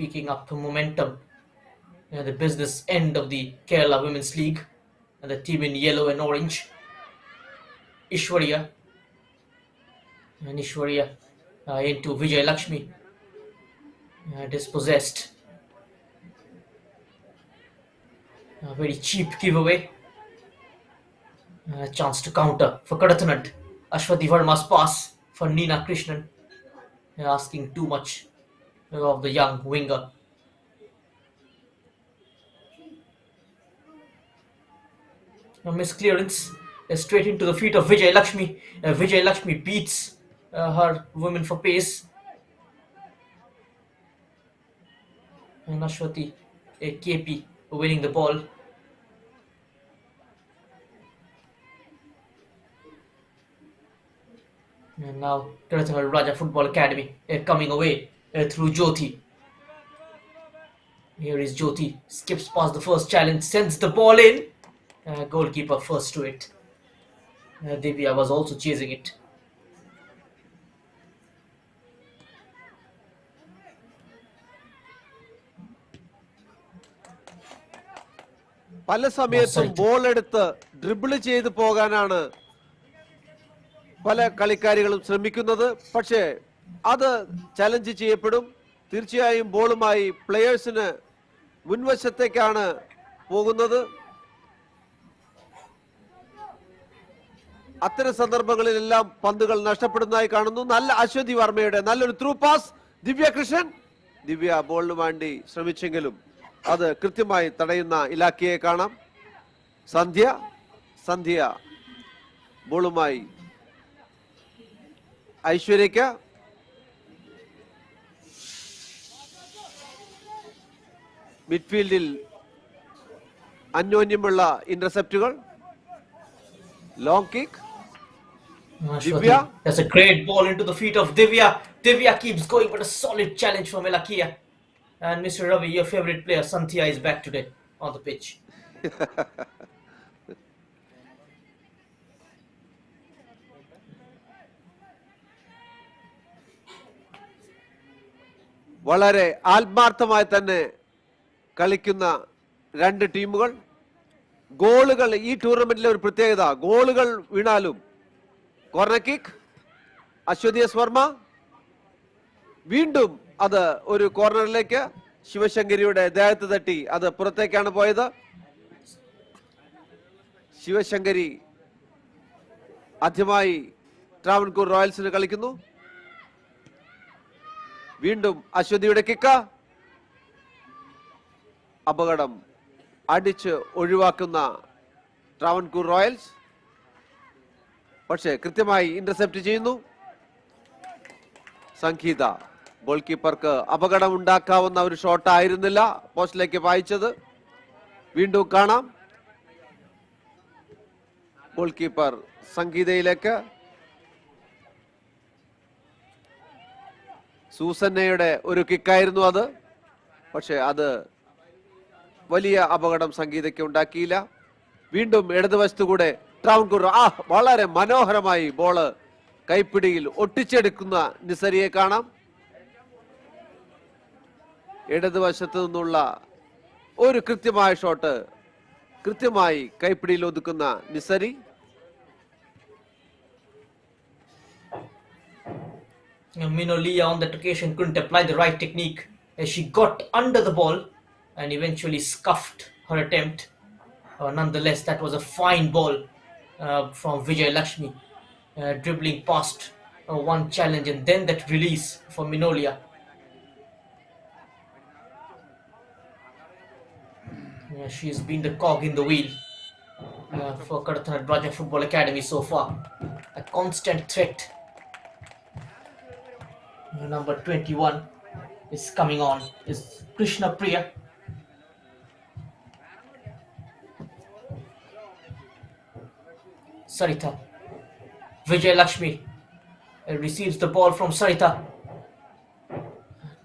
Speaker 1: Picking up the momentum. The business end of the Kerala Women's League. The team in yellow and orange. Ishwarya. And Ishwarya into Vijay Lakshmi. Dispossessed. A very cheap giveaway. A chance to counter for Kadathanad. Ashwati Verma's pass for Nina Krishnan. Asking too much of the young winger. A misclearance straight into the feet of Vijay Lakshmi. Vijay Lakshmi beats her women for pace. And Ashwati KP winning the ball. And now Kadathanad Raja Football Academy coming away through Jyoti. Here is Jyoti. Skips past the first challenge, sends the ball in. Goalkeeper first to it. Divya was also chasing it.
Speaker 2: പല സമയത്തും
Speaker 1: Sarita.
Speaker 2: Ball എടുത്ത് dribble ചെയ്ത് പോകാനാണ് പല കളിക്കാരികളും ശ്രമിക്കുന്നത്. പക്ഷേ അത് challenge ചെയ്യപ്പെടും. തീർച്ചയായും ബോളുമായി പ്ലെയേഴ്സിന് മുൻവശത്തേക്കാണ് പോകുന്നത്. അത്തരം സന്ദർഭങ്ങളിലെല്ലാം പന്തുകൾ നഷ്ടപ്പെടുന്നതായി കാണുന്നു. നല്ല അശ്വതി വർമ്മയുടെ നല്ലൊരു ത്രൂ പാസ്. ദിവ്യ കൃഷ്ണൻ. ദിവ്യ ബോളിന് വേണ്ടി ശ്രമിച്ചെങ്കിലും അത് കൃത്യമായി തടയുന്ന ഇലാക്കിയെ കാണാം. സന്ധ്യ ബോളുമായി ഐശ്വര്യയ്ക്ക്. മിഡ്ഫീൽഡിൽ അന്യോന്യമുള്ള ഇന്റർസെപ്റ്റുകൾ. Long kick. Divya.
Speaker 1: That's a great ball into the feet of Divya. Divya keeps going, but a solid challenge from Elakia. And Mr. Ravi, your favorite player, Santhia, is back today on the pitch.
Speaker 2: വളരെ ആത്മാർത്ഥമായി തന്നെ കളിക്കുന്ന രണ്ട് ടീമുകൾ. ഗോളുകൾ ഈ ടൂർണമെന്റിലെ ഒരു പ്രത്യേകത, ഗോളുകൾ വീണാലും corner kick. Aswathy S Varma വീണ്ടും അത് ഒരു കോർണറിലേക്ക്. ശിവശങ്കരിയുടെ ദേഹത്ത് തട്ടി അത് പുറത്തേക്കാണ് പോയത്. ശിവശങ്കരി ആദ്യമായി ട്രാവൻകൂർ റോയൽസിന് കളിക്കുന്നു. വീണ്ടും അശ്വതിയുടെ കിക്ക്. അപകടം അടിച്ച് ഒഴിവാക്കുന്ന ട്രാവൻകൂർ റോയൽസ്. പക്ഷേ കൃത്യമായി ഇന്റർസെപ്റ്റ് ചെയ്യുന്നു സംഗീത. ഗോൾ കീപ്പർക്ക് അപകടം ഉണ്ടാക്കാവുന്ന ഒരു ഷോട്ട് ആയിരുന്നില്ല പോസ്റ്റിലേക്ക് വായിച്ചത്. വീണ്ടും കാണാം ഗോൾ കീപ്പർ സംഗീതയിലേക്ക്. സൂസന്നയുടെ ഒരു കിക്കായിരുന്നു അത്. പക്ഷെ അത് വലിയ അപകടം സംഗീതയ്ക്ക് ഉണ്ടാക്കിയില്ല. വീണ്ടും ഇടതുവശത്തുകൂടെ ട്രാവൻകൂർ വളരെ മനോഹരമായി ബോള് കൈപ്പിടിയിൽ ഒട്ടിച്ചെടുക്കുന്ന നിസരിയെ കാണാം. ഇടതുവശത്തു നിന്നുള്ള ഒരു കൃത്യമായ ഷോട്ട് കൃത്യമായി കൈപ്പിടിയിൽ ഒതുക്കുന്ന നിസരി.
Speaker 1: Minolia on that occasion couldn't apply the right technique as she got under the ball and eventually scuffed her attempt. Nonetheless, that was a fine ball from Vijay Lakshmi, dribbling past one challenge and then that release for Minolia. She has been the cog in the wheel for Kadathanad Braja Football Academy so far. A constant threat. Number 21 is coming on. Is Krishna Priya. Sarita. Vijay Lakshmi receives the ball from Sarita.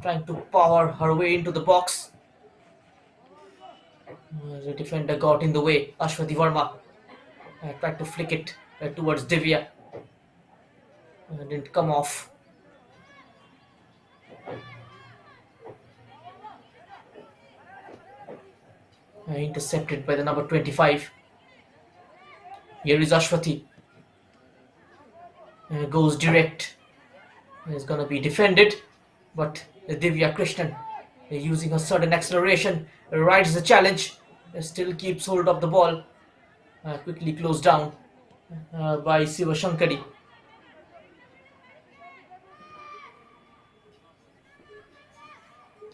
Speaker 1: Trying to power her way into the box. The defender got in the way. Ashwati Verma tried to flick it towards Divya. Didn't come off. Intercepted by the number 25. Here is Ashwati. Goes direct. Is going to be defended, but Divya Krishnan using her sudden acceleration rides the challenge. Still keeps hold of the ball. Quickly closed down by Siva Shankari.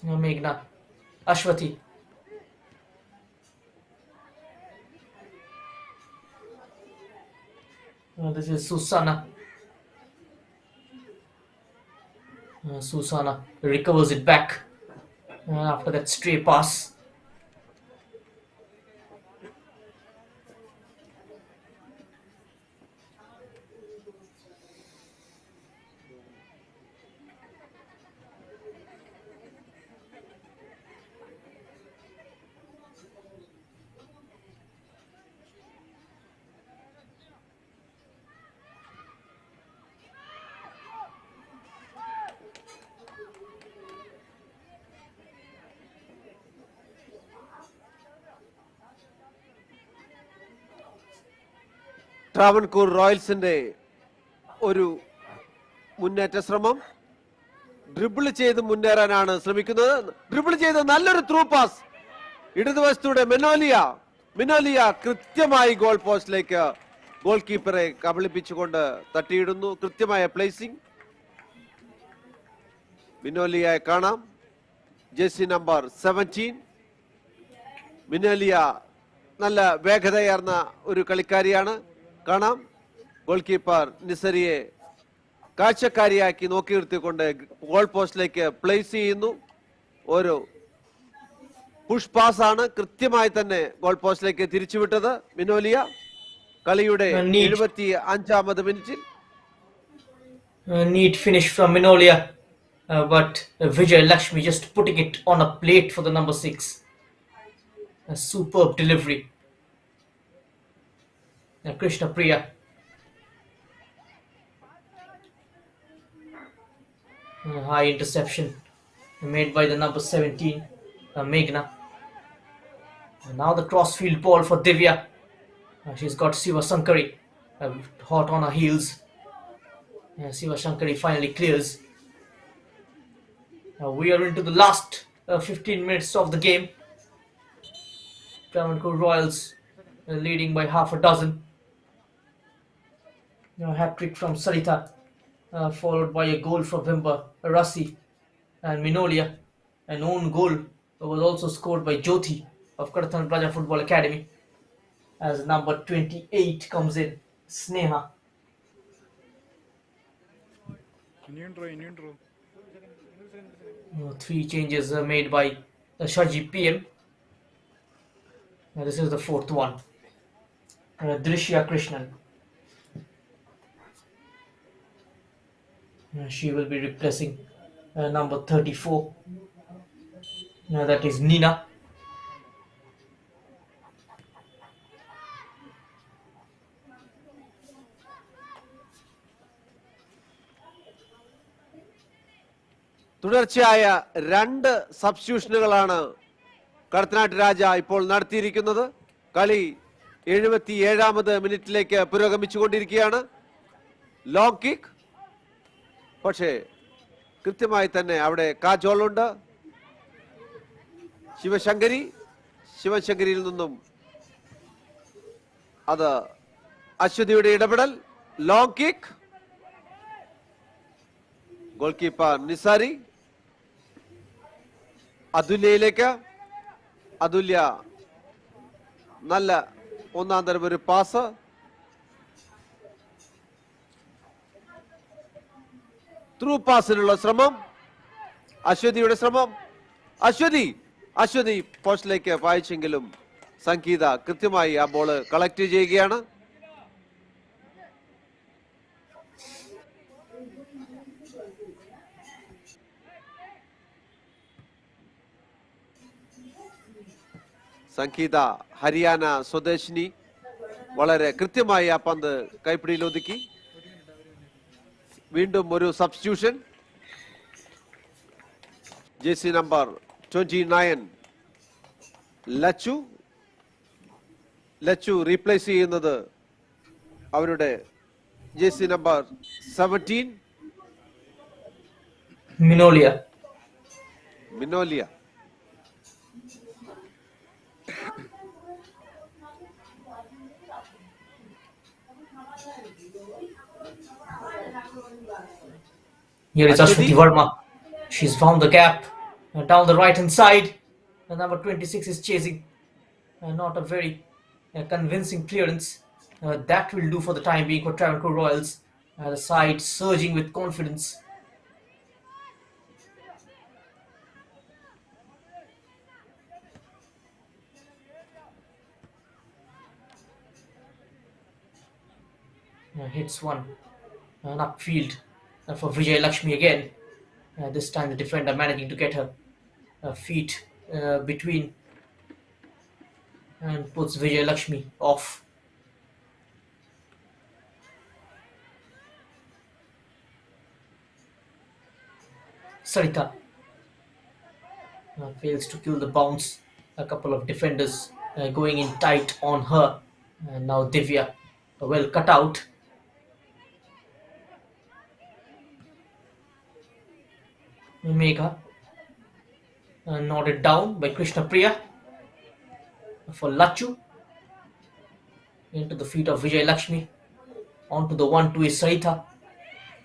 Speaker 1: Meghna. Ashwati. This is Susana. Susana recovers it back after that stray pass.
Speaker 2: Travancore റോയൽസിന്റെ ഒരു മുന്നേറ്റ ശ്രമം. Dribble ചെയ്ത് മുന്നേറാനാണ് ശ്രമിക്കുന്നത്. Dribble ചെയ്ത് നല്ലൊരു through pass ഇടതുവശത്തൂടെ മിനോലിയ കൃത്യമായി goal പോസ്റ്റിലേക്ക് goal കീപ്പറെ കബളിപ്പിച്ചുകൊണ്ട് തട്ടിയിടുന്നു. കൃത്യമായ പ്ലേസിംഗ്. മിനോലിയയെ കാണാം, ജേഴ്സി നമ്പർ 17. മിനോലിയ നല്ല വേഗതയേർന്ന ഒരു കളിക്കാരിയാണ്. കാണാം, ഗോൾ കീപ്പർ നിസരിയെ കാഴ്ചക്കാരിയാക്കി നോക്കി നിർത്തിക്കൊണ്ട് ഗോൾ പോസ്റ്റിലേക്ക് പ്ലേസ് ചെയ്യുന്നു. ഒരു പുഷ് പാസ് ആണ് കൃത്യമായി തന്നെ ഗോൾ പോസ്റ്റിലേക്ക് തിരിച്ചുവിട്ടത് മിനോലിയ. കളിയുടെ 75ാമത് മിനിറ്റിൽ
Speaker 1: neat finish from Minolia, but Vijay Lakshmi just putting it on a plate for the number 6. A superb delivery. Krishna Priya. High interception made by the number 17, Meghna. And now the crossfield ball for Divya. She's got Siva Sankari hot on her heels. Siva Sankari finally clears. We are into the last 15 minutes of the game. Travancore Royals leading by half a dozen. Hat-trick from Sarita, followed by a goal from Vimba, Rassi and Minolia. An own goal was also scored by Jyoti of Kadathanad Raja Football Academy as number 28 comes in, Sneha. Three changes made by Shaji PM. This is the fourth one. Drishya Krishnan. She will be replacing number 34. That is Nina.
Speaker 2: തുടർച്ചയായ 2 സബ്സ്റ്റിറ്റ്യൂഷനുകളാണ് കടത്തനാട്ട് രാജ ഇപ്പോൾ നടത്തിയിരിക്കുന്നത്. കളി 77ാമത് മിനിറ്റിലേക്ക് പുരോഗമിച്ചുകൊണ്ടിരിക്കുകയാണ്. Long kick, പക്ഷേ കൃത്യമായി തന്നെ അവിടെ കാജോളുണ്ട്. ശിവശങ്കരിയിൽ നിന്നും അത് അശ്വതിയുടെ ഇടപെടൽ. Long kick, goal keeper Nisari. അതുല്യയിലേക്ക്. അതുല്യ നല്ല ഒന്നാം തരം ഒരു പാസ്. ത്രൂ പാസിനുള്ള ശ്രമം, അശ്വതിയുടെ ശ്രമം. അശ്വതി പോസ്റ്റിലേക്ക് പായിച്ചെങ്കിലും സംഗീത കൃത്യമായി ആ ബോള് കളക്ട് ചെയ്യുകയാണ്. സംഗീത ഹരിയാന സ്വദേശിനി വളരെ കൃത്യമായി ആ പന്ത് കൈപ്പിടിയിൽ ഒതുക്കി. വീണ്ടും ഒരു substitution. Jersey number 29 Lachu replace ചെയ്യുന്നത് അവരുടെ jersey number 17
Speaker 1: Minolia. Here is Ashwati Verma. She's found the gap down the right hand side. Number 26 is chasing. Not a very convincing clearance. That will do for the time being for Travancore Royals. The side surging with confidence. Hits one. An upfield for Vijay Lakshmi again. This time the defender managing to get her feet between and puts Vijay Lakshmi off. Sarita fails to kill the bounce. A couple of defenders going in tight on her. And now Divya well cut out. Megha nodded down by Krishna Priya for Lachu. Into the feet of Vijay Lakshmi. Onto the 1-2 is Sarita.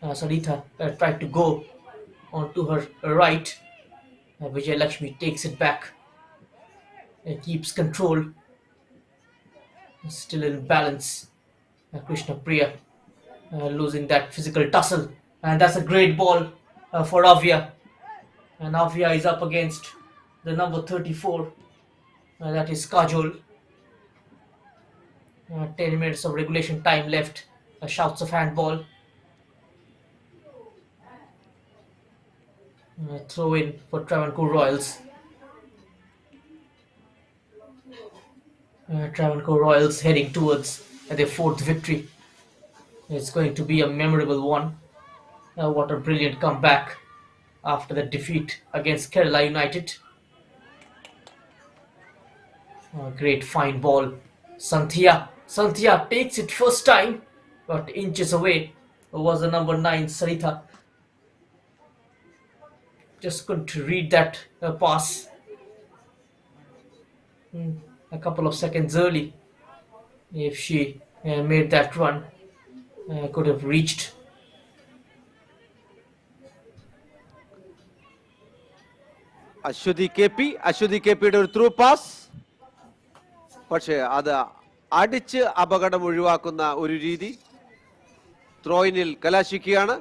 Speaker 1: Sarita tried to go onto her right. Vijay Lakshmi takes it back. Keeps control. Still in balance. Krishna Priya losing that physical tussle. And that's a great ball for Avya. And Avya is up against the number 34. That is Kajol. 10 minutes of regulation time left. Shouts of handball. Throw in for Travancore Royals. Travancore Royals heading towards their 4th victory. It's going to be a memorable one. What a brilliant comeback after the defeat against Kerala United. Great fine ball. Santhia takes it first time, but inches away was the number 9 Sarita. Just couldn't read that pass. A couple of seconds early. If she made that run, could have reached.
Speaker 2: Aswathy K പിയുടെ ഒരു through pass, പക്ഷേ അത് അടിച്ച് അപകടം ഒഴിവാക്കുന്ന ഒരു രീതി ത്രോയിനിൽ കലാശിക്കുകയാണ്.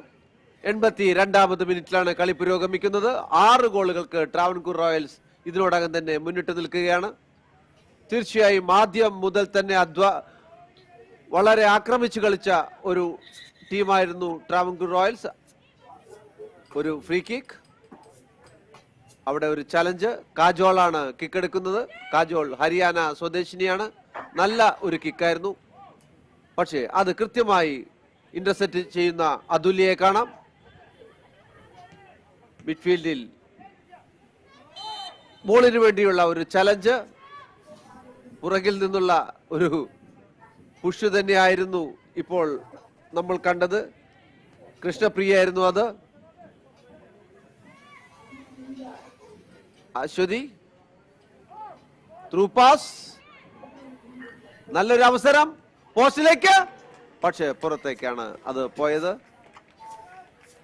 Speaker 2: 82ാമത് മിനിറ്റിലാണ് കളി പുരോഗമിക്കുന്നത്. 6 ഗോളുകൾക്ക് ട്രാവൻകൂർ റോയൽസ് ഇതിനോടകം തന്നെ മുന്നിട്ട് നിൽക്കുകയാണ്. തീർച്ചയായും ആദ്യം മുതൽ തന്നെ വളരെ ആക്രമിച്ചു കളിച്ച ഒരു ടീമായിരുന്നു ട്രാവൻകൂർ റോയൽസ്. ഒരു ഫ്രീ കിക്ക്, അവിടെ ഒരു ചലഞ്ച്. കാജോളാണ് കിക്ക് എടുക്കുന്നത്. കാജോൾ ഹരിയാന സ്വദേശിനിയാണ്. നല്ല ഒരു കിക്കായിരുന്നു, പക്ഷേ അത് കൃത്യമായി ഇന്റർസെപ്റ്റ് ചെയ്യുന്ന അതുല്യയെ കാണാം. മിഡ്ഫീൽഡിൽ ബോളിന് വേണ്ടിയുള്ള ഒരു ചലഞ്ച്, പുറകിൽ നിന്നുള്ള ഒരു പുഷ് തന്നെയായിരുന്നു ഇപ്പോൾ നമ്മൾ കണ്ടത്. കൃഷ്ണപ്രിയ ആയിരുന്നു അത്. അശ്വതി ത്രൂ പാസ്, നല്ലൊരു അവസരം പോസ്റ്റിലേക്ക്, പക്ഷേ പുറത്തേക്കാണ് അത് പോയത്.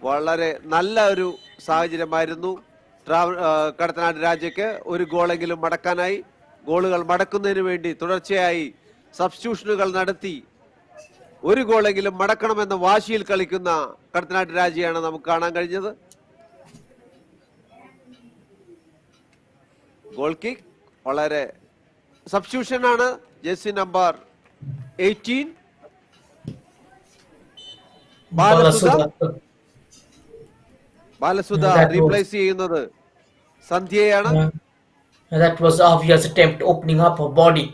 Speaker 2: വളരെ നല്ല ഒരു സാഹചര്യമായിരുന്നു കടത്തനാട് രാജയ്ക്ക്. ഒരു ഗോളെങ്കിലും മടക്കാനായി. ഗോളുകൾ മടക്കുന്നതിന് വേണ്ടി തുടർച്ചയായി സബ്സ്റ്റിറ്റ്യൂഷനുകൾ നടത്തി ഒരു ഗോളെങ്കിലും മടക്കണമെന്ന വാശിയിൽ കളിക്കുന്ന കടത്തനാട് രാജയാണ് നമുക്ക് കാണാൻ കഴിഞ്ഞത്. ഗോൾ കിക്ക് വളരെ സബ്സ്റ്റിറ്റ്യൂഷൻ ആണ്. ജേഴ്സി നമ്പർ 18 ബാലസുധ റീപ്ലേസ് ചെയ്യുന്നത് സന്ധ്യയാണ്.
Speaker 1: That was Avya's attempt opening up her body.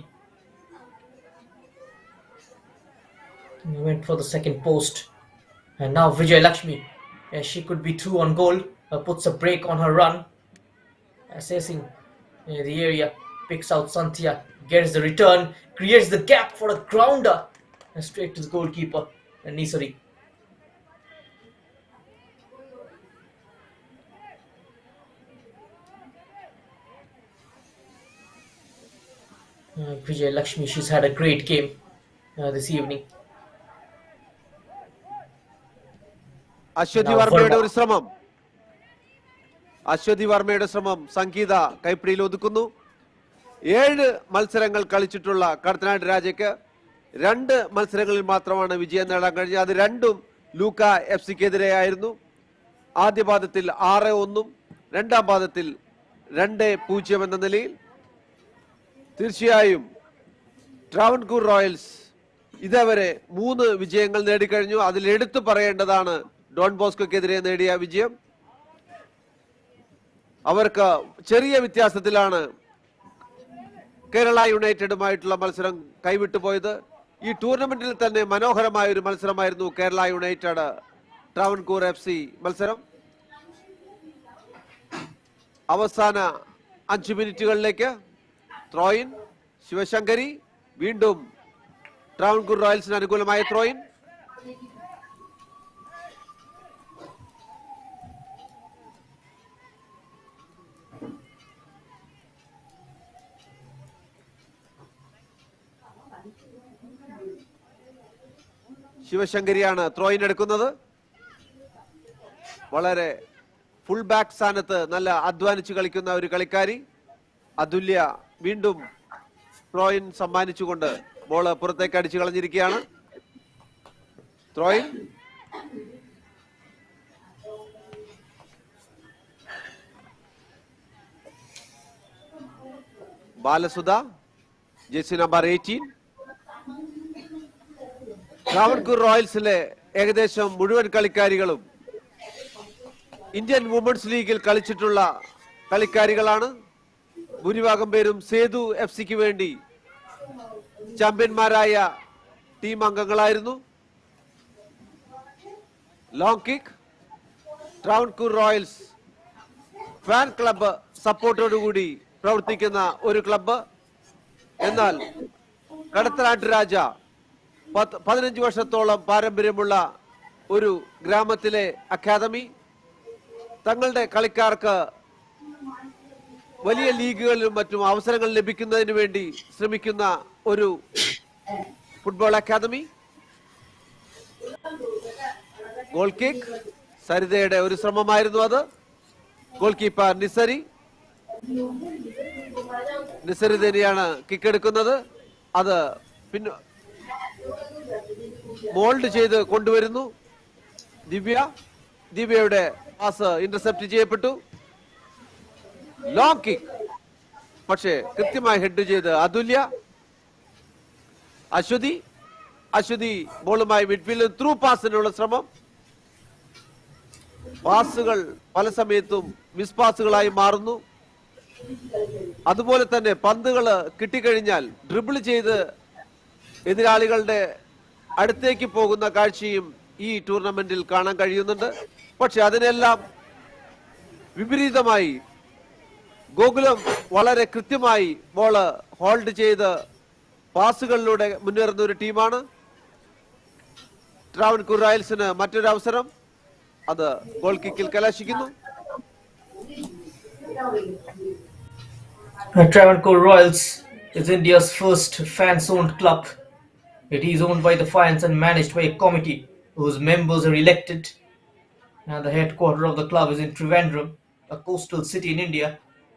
Speaker 1: Went for the second post. And now Vijay Lakshmi, she could be through on goal, puts a break on her run. Assessing the area, picks out Santhia, gets the return, creates the gap for a grounder, and straight to the goalkeeper, Nisari. Vijay Lakshmi, she's had a great game this evening.
Speaker 2: Aswathy വർമ്മയുടെ ഒരു ശ്രമം, സംഗീത കൈപ്പിടിയിൽ ഒതുക്കുന്നു. 7 മത്സരങ്ങൾ കളിച്ചിട്ടുള്ള കടത്തനാട് രാജയ്ക്ക് 2 മത്സരങ്ങളിൽ മാത്രമാണ് വിജയം നേടാൻ കഴിഞ്ഞത്. അത് രണ്ടും ലൂക്ക FC-ക്കെതിരെയായിരുന്നു. ആദ്യ പാദത്തിൽ 6-1, രണ്ടാം പാദത്തിൽ 2-0 എന്ന നിലയിൽ. തീർച്ചയായും ട്രാവൻകൂർ റോയൽസ് ഇതേവരെ 3 വിജയങ്ങൾ നേടിക്കഴിഞ്ഞു. അതിൽ എടുത്തു പറയേണ്ടതാണ് ഡോൺ ബോസ്കോക്കെതിരെ നേടിയ വിജയം. അവർക്ക് ചെറിയ വ്യത്യാസത്തിലാണ് കേരള യുണൈറ്റഡുമായിട്ടുള്ള മത്സരം കൈവിട്ടുപോയത്. ഈ ടൂർണമെന്റിൽ തന്നെ മനോഹരമായ ഒരു മത്സരമായിരുന്നു കേരള യുണൈറ്റഡ് ട്രാവൻകൂർ FC മത്സരം. അവസാന 5 മിനിറ്റുകളിലേക്ക് ത്രോയിൻ ശിവശങ്കരി വീണ്ടും ട്രാവൻകൂർ റോയൽസിന് അനുകൂലമായ ത്രോയിൻ. ശിവശങ്കരിയാണ് ത്രോയിൻ എടുക്കുന്നത്. വളരെ ഫുൾ ബാക്ക് സ്ഥാനത്ത് നല്ല അധ്വാനിച്ച് കളിക്കുന്ന ഒരു കളിക്കാരി. അതുല്യ വീണ്ടും ത്രോയിൻ സമ്മാനിച്ചുകൊണ്ട് ബോള് പുറത്തേക്ക് അടിച്ചു കളഞ്ഞിരിക്കുകയാണ്. ത്രോയിൻ. ബാലസുധ, ജേഴ്സി നമ്പർ 18. ട്രാവൻകൂർ റോയൽസിലെ ഏകദേശം മുഴുവൻ കളിക്കാരികളും ഇന്ത്യൻ വുമൻസ് ലീഗിൽ കളിച്ചിട്ടുള്ള കളിക്കാരികളാണ്. ഭൂരിഭാഗം പേരും സേതു FC വേണ്ടി ചാമ്പ്യന്മാരായ ടീം അംഗങ്ങളായിരുന്നു. Long kick. Travancore Royals fan club സപ്പോർട്ടോടുകൂടി പ്രവർത്തിക്കുന്ന ഒരു ക്ലബ്ബ്. എന്നാൽ കടത്തനാട്ട് രാജ 15 വർഷത്തോളം പാരമ്പര്യമുള്ള ഒരു ഗ്രാമത്തിലെ അക്കാദമി. തങ്ങളുടെ കളിക്കാർക്ക് വലിയ ലീഗുകളിലും മറ്റും അവസരങ്ങൾ ലഭിക്കുന്നതിന് വേണ്ടി ശ്രമിക്കുന്ന ഒരു ഫുട്ബോൾ അക്കാദമി. Goal kick. സരിതയുടെ ഒരു ശ്രമമായിരുന്നു അത്. ഗോൾ കീപ്പർ നിസരി തന്നെയാണ് കിക്ക് എടുക്കുന്നത്. അത് പിന്നെ മോൾഡ് ചെയ്ത് കൊണ്ടുവരുന്നു. ദിവ്യയുടെ പാസ് ഇന്റർസെപ്റ്റ് ചെയ്യപ്പെട്ടു. ലോങ് കിക്ക്, പക്ഷേ കൃത്യമായി ഹെഡ് ചെയ്ത് അതുല്യ. അശ്വതി ബോളുമായി മിഡ്ഫീൽഡിൽ ത്രൂ പാസിനുള്ള ശ്രമം. പാസുകൾ പല സമയത്തും മിസ് പാസുകളായി മാറുന്നു. അതുപോലെ തന്നെ പന്തുകൾ കിട്ടിക്കഴിഞ്ഞാൽ ഡ്രിബിൾ ചെയ്ത് എതിരാളികളുടെ അടുത്തേക്ക് പോകുന്ന കാഴ്ചയും ഈ ടൂർണമെന്റിൽ കാണാൻ കഴിയുന്നുണ്ട്. പക്ഷെ അതിനെല്ലാം വിപരീതമായി ഗോകുലം വളരെ കൃത്യമായി ബോള് ഹോൾഡ് ചെയ്ത് പാസുകളിലൂടെ മുന്നേറുന്ന ഒരു ടീമാണ്. ട്രാവൻകൂർ റോയൽസിന് മറ്റൊരു അവസരം, അത് goal കിക്കിൽ കലാശിക്കുന്നു.
Speaker 1: Travancore Royals is India's first fans-owned club. It is owned by the fans and managed by a committee whose members are elected. And the headquarters of the club is in Trivandrum, a coastal city in India,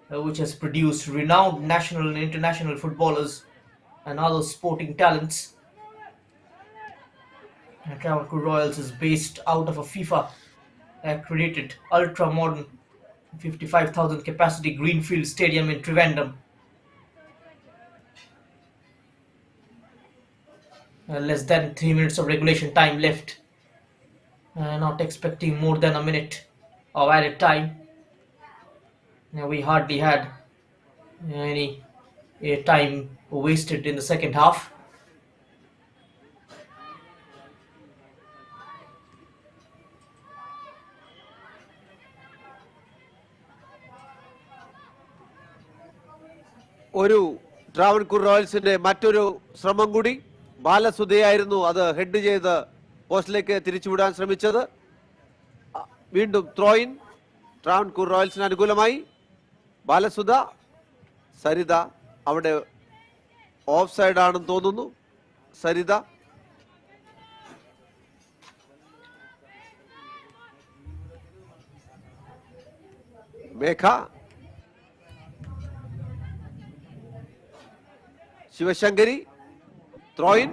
Speaker 1: which has produced renowned national and international footballers and other sporting talents. And Travancore Royals is based out of a FIFA-accredited ultra-modern 55,000 capacity Greenfield Stadium in Trivandrum. Less than 3 minutes of regulation time left. Not expecting more than a minute of added time. We hardly had any time wasted in the second half.
Speaker 2: ഒരു ട്രാവൻകൂർ റോയൽസിന്റെ മറ്റൊരു ശ്രമം കൂടി. ബാലസുധയായിരുന്നു അത് head ചെയ്ത് പോസ്റ്റിലേക്ക് തിരിച്ചുവിടാൻ ശ്രമിച്ചത്. വീണ്ടും ത്രോയിൻ ട്രാവൻകൂർ റോയൽസിന് അനുകൂലമായി. ബാലസുധ, സരിത അവിടെ ഓഫ് സൈഡ് ആണെന്ന് തോന്നുന്നു. സരിത, മേഘ, ശിവശങ്കരി, ത്രോയിൻ.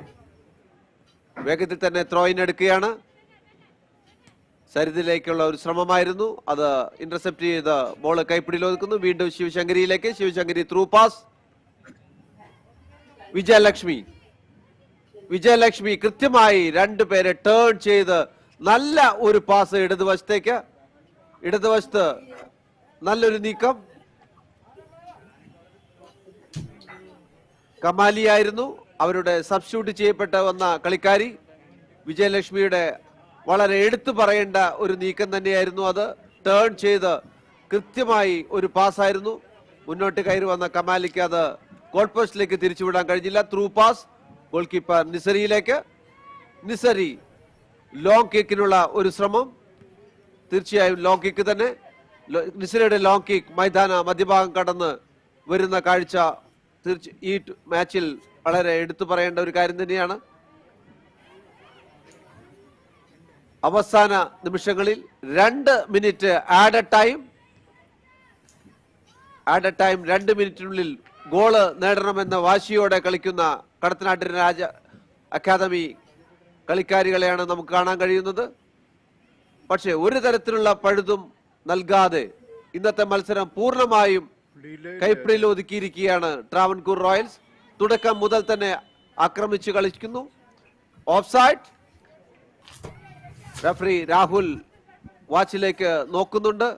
Speaker 2: വേഗത്തിൽ തന്നെ ത്രോയിൻ എടുക്കുകയാണ്. സരിതയിലേക്കുള്ള ഒരു ശ്രമമായിരുന്നു, അത് ഇന്റർസെപ്റ്റ് ചെയ്ത് ബോൾ കൈപ്പിടിയിൽ ഒതുക്കുന്നു. വീണ്ടും ശിവശങ്കരിയിലേക്ക്. Sivasankari through pass. വിജയലക്ഷ്മി കൃത്യമായി രണ്ടുപേരെ ടേൺ ചെയ്ത് നല്ല ഒരു പാസ് ഇടതുവശത്തേക്ക്. ഇടതുവശത്ത് നല്ലൊരു നീക്കം. കമാലിയായിരുന്നു അവരുടെ സബ്സ്റ്റിറ്റ്യൂട്ട് ചെയ്യപ്പെട്ട വന്ന കളിക്കാരി. വിജയലക്ഷ്മിയുടെ വളരെ എടുത്തു പറയേണ്ട ഒരു നീക്കം തന്നെയായിരുന്നു അത്. ടേൺ ചെയ്ത് കൃത്യമായി ഒരു പാസ്സായിരുന്നു. മുന്നോട്ട് കയറി വന്ന കമാലിക്ക് അത് ഗോൾ പോസ്റ്റിലേക്ക് തിരിച്ചുവിടാൻ കഴിഞ്ഞില്ല. Through pass. ഗോൾ കീപ്പർ നിസരിയിലേക്ക്. നിസരി ലോങ് കിക്കിനുള്ള ഒരു ശ്രമം. തീർച്ചയായും ലോങ് കിക്ക് തന്നെ. നിസരിയുടെ ലോങ് കിക്ക് മൈതാന മധ്യഭാഗം കടന്ന് വരുന്ന കാഴ്ച ഈ മാച്ചിൽ വളരെ എടുത്തു പറയേണ്ട ഒരു കാര്യം തന്നെയാണ്. അവസാന നിമിഷങ്ങളിൽ 2 മിനിറ്റ് ആഡഡ് ടൈം. 2 മിനിറ്റിനുള്ളിൽ ഗോള് നേടണമെന്ന വാശിയോടെ കളിക്കുന്ന കടത്തനാട്ടിൻ രാജ അക്കാദമി കളിക്കാരികളെയാണ് നമുക്ക് കാണാൻ കഴിയുന്നത്. പക്ഷെ ഒരു തരത്തിലുള്ള പഴുതും നൽകാതെ ഇന്നത്തെ മത്സരം പൂർണ്ണമായും കൈപ്പിടിയിൽ ഒതുക്കിയിരിക്കുകയാണ് ട്രാവൻകൂർ റോയൽസ്. തുടക്കം മുതൽ തന്നെ ആക്രമിച്ച് കളിക്കുന്നു. ഓഫ്സൈഡ്. റഫറി രാഹുൽ വാച്ചിലേക്ക് നോക്കുന്നുണ്ട്.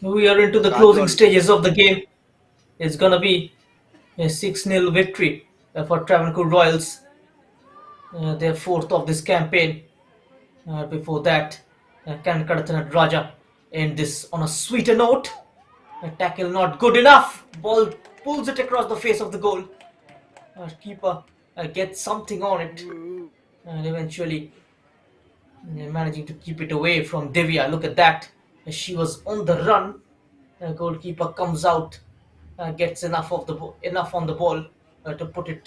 Speaker 1: We are into the closing stages of the game. It's gonna be a 6-0 victory for Travancore Royals, their 4th of this campaign. Before that, can Kadathanad Raja end this on a sweeter note? A tackle not good enough. Ball pulls it across the face of the goal. Keeper gets something on it, and eventually managing to keep it away from Divya. Look at that. She was on the run. The goalkeeper comes out, gets enough on the ball to put it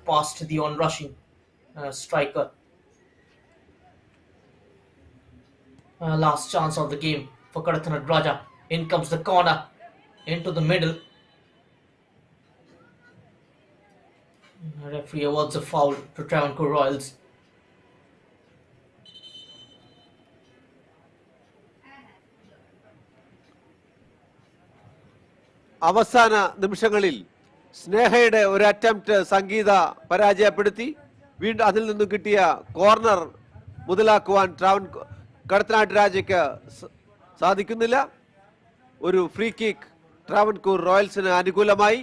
Speaker 1: past the on-rushing striker. Last chance of the game for Kadathanad Raja. In comes the corner into the middle. Referee awards a foul to Travancore Royals.
Speaker 2: അവസാന നിമിഷങ്ങളിൽ സ്നേഹയുടെ ഒരു attempt സംഗീത പരാജയപ്പെടുത്തി. വീണ്ടും അതിൽ നിന്നും കിട്ടിയ corner മുതലാക്കുവാൻ Kadathanad രാജയ്ക്ക് സാധിക്കുന്നില്ല. ഒരു ഫ്രീ കിക്ക് ട്രാവൻകൂർ റോയൽസിന് അനുകൂലമായി.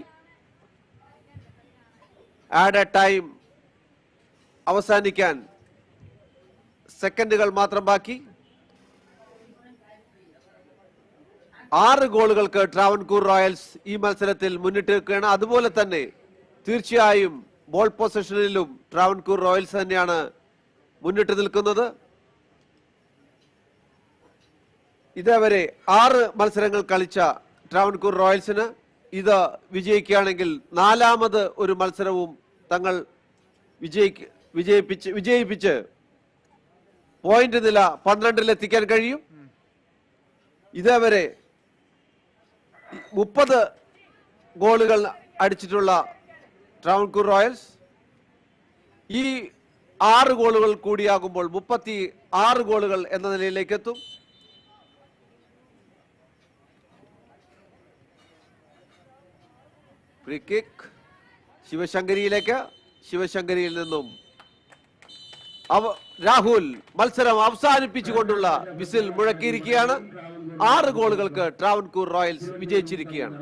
Speaker 2: ആഡഡ് ടൈം അവസാനിക്കാൻ സെക്കൻഡുകൾ മാത്രം ബാക്കി. 6 ഗോളുകൾക്ക് ട്രാവൻകൂർ റോയൽസ് ഈ മത്സരത്തിൽ മുന്നിട്ട് നിൽക്കുകയാണ്. അതുപോലെ തന്നെ തീർച്ചയായും ബോൾ പൊസിഷനിലും ട്രാവൻകൂർ റോയൽസ് തന്നെയാണ് മുന്നിട്ട് നിൽക്കുന്നത്. ഇതേവരെ 6 മത്സരങ്ങൾ കളിച്ച ട്രാവൻകൂർ റോയൽസിന് ഇത് വിജയിക്കുകയാണെങ്കിൽ 4ാമത് ഒരു മത്സരവും തങ്ങൾ വിജയിപ്പിച്ച് പോയിന്റ് നില 12-ൽ എത്തിക്കാൻ കഴിയും. ഇതേവരെ 30 ഗോളുകൾ അടിച്ചിട്ടുള്ള ട്രാവൻകൂർ റോയൽസ് ഈ 6 ഗോളുകൾ കൂടിയാകുമ്പോൾ 36 ഗോളുകൾ എന്ന നിലയിലേക്ക് എത്തും. Free kick ശിവശങ്കരിയിലേക്ക്. ശിവശങ്കരിയിൽ നിന്നും രാഹുൽ മത്സരം അവസാനിപ്പിച്ചുകൊണ്ടുള്ള വിസിൽ മുഴക്കിയിരിക്കുകയാണ്. 6 ഗോളുകൾക്ക് ട്രാവൻകൂർ റോയൽസ് വിജയിച്ചിരിക്കുകയാണ്.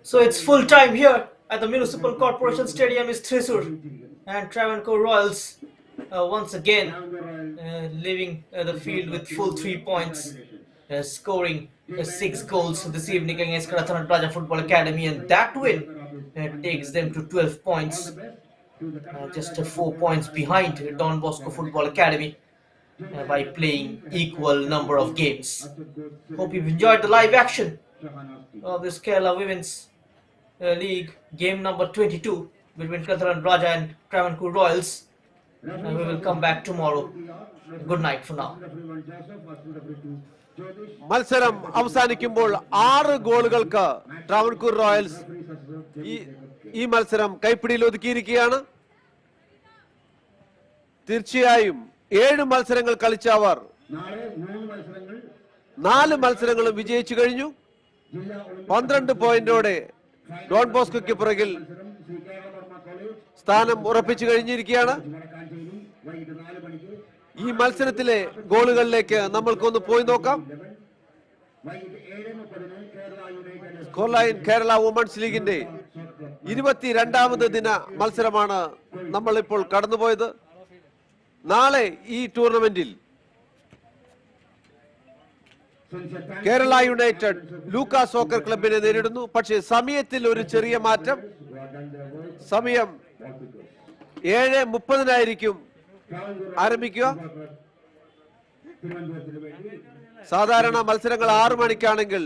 Speaker 1: So it's full time here at the Municipal Corporation Stadium is Thrissur, and Travancore Royals once again leaving the field with full 3 points, scoring 6 goals this evening against Kadathanad Raja Football Academy, and that win takes them to 12 points, just 4 points behind Don Bosco Football Academy by playing equal number of games. Hope you've enjoyed the live action of this Kerala Women's League game number 22 between Kadathanad Raja and Travancore Royals. We will come back tomorrow. Good night for now.
Speaker 2: മത്സരം അവസാനിക്കുമ്പോൾ 6 ഗോളുകൾക്ക് Travancore Royals ഈ മത്സരം കൈപ്പിടിയിൽ ഒതുക്കിയിരിക്കുകയാണ്. തീർച്ചയായും 7 മത്സരങ്ങൾ കളിച്ച അവർ 4 മത്സരങ്ങളും വിജയിച്ചു കഴിഞ്ഞു. 12 പോയിന്റോടെ ഡോൺ ബോസ്കോയ്ക്ക് പുറകിൽ സ്ഥാനം ഉറപ്പിച്ചു കഴിഞ്ഞിരിക്കുകയാണ്. ഈ മത്സരത്തിലെ ഗോളുകളിലേക്ക് നമ്മൾക്കൊന്ന് പോയി നോക്കാം. സ്കോർലൈൻ കേരള വുമൺസ് ലീഗിന്റെ 22ാമത് ദിന മത്സരമാണ് നമ്മൾ ഇപ്പോൾ കടന്നുപോയത്. നാളെ ഈ ടൂർണമെന്റിൽ കേരള യുണൈറ്റഡ് ലൂക്ക സോക്കർ ക്ലബിനെ നേരിടുന്നു. പക്ഷേ സമയത്തിൽ ഒരു ചെറിയ മാറ്റം. സമയം 7:30 ആരംഭിക്കുക. സാധാരണ മത്സരങ്ങൾ 6 മണിക്കാണെങ്കിൽ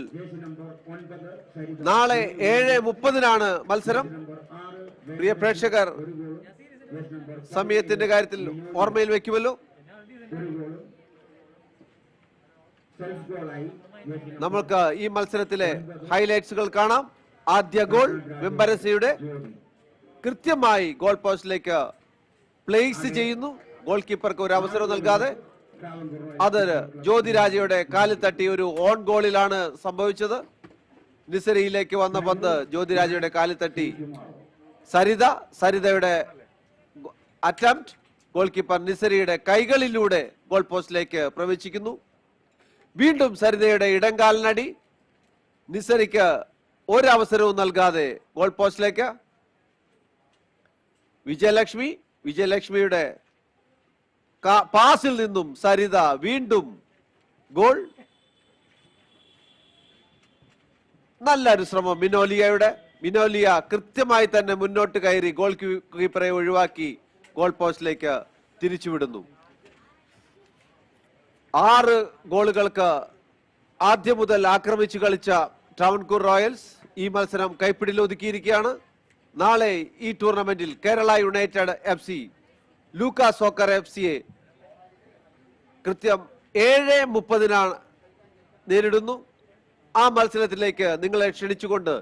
Speaker 2: നാളെ 7:30 മത്സരം. പ്രിയ പ്രേക്ഷകർ സമയത്തിന്റെ കാര്യത്തിൽ ഓർമ്മയിൽ വെക്കുമല്ലോ. നമുക്ക് ഈ മത്സരത്തിലെ ഹൈലൈറ്റ്സുകൾ കാണാം. ആദ്യ ഗോൾ വെമ്പരസയുടെ കൃത്യമായി ഗോൾ പോസ്റ്റിലേക്ക് പ്ലേസ് ചെയ്യുന്നു. ഗോൾ കീപ്പർക്ക് ഒരു അവസരം നൽകാതെ. അത് ജ്യോതിരാജയുടെ കാലിൽ തട്ടി ഒരു ഓൺ ഗോളിലാണ് സംഭവിച്ചത്. നിസരിയിലേക്ക് വന്ന പന്ത് ജ്യോതിരാജയുടെ കാലിൽ തട്ടി സരിതയുടെ അറ്റംപ്റ്റ് ഗോൾ കീപ്പർ നിസരിയുടെ കൈകളിലൂടെ ഗോൾ പോസ്റ്റിലേക്ക് പ്രവേശിക്കുന്നു. വീണ്ടും സരിതയുടെ ഇടംകാലിനടി. നിസരിക്ക് ഒരവസരവും നൽകാതെ ഗോൾ പോസ്റ്റിലേക്ക്. വിജയലക്ഷ്മിയുടെ പാസിൽ നിന്നും സരിത വീണ്ടും ഗോൾ. നല്ലൊരു ശ്രമം മിനോലിയ കൃത്യമായി തന്നെ മുന്നോട്ട് കയറി ഗോൾ കീപ്പറെ ഒഴിവാക്കി ഗോൾ പോസ്റ്റിലേക്ക് തിരിച്ചുവിടുന്നു. 6 ഗോളുകൾക്ക് ആദ്യം മുതൽ ആക്രമിച്ചു കളിച്ച ട്രാവൻകൂർ റോയൽസ് ഈ മത്സരം കൈപ്പിടിയിൽ ഒതുക്കിയിരിക്കുകയാണ്. നാളെ ഈ ടൂർണമെന്റിൽ കേരള യുണൈറ്റഡ് FC ലൂക്ക സോക്കർ FCയെ കൃത്യം 7:30 നേരിടുന്നു. ആ മത്സരത്തിലേക്ക് നിങ്ങളെ ക്ഷണിച്ചുകൊണ്ട്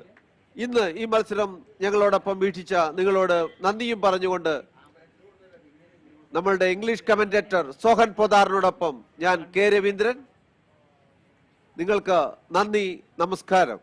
Speaker 2: ഇന്ന് ഈ മത്സരം ഞങ്ങളോടൊപ്പം വീക്ഷിച്ച നിങ്ങളോട് നന്ദിയും പറഞ്ഞുകൊണ്ട് നമ്മളുടെ ഇംഗ്ലീഷ് കമന്റേറ്റർ സോഹൻ പൊതാറിനോടൊപ്പം ഞാൻ K രവീന്ദ്രൻ. നിങ്ങൾക്ക് നന്ദി, നമസ്കാരം.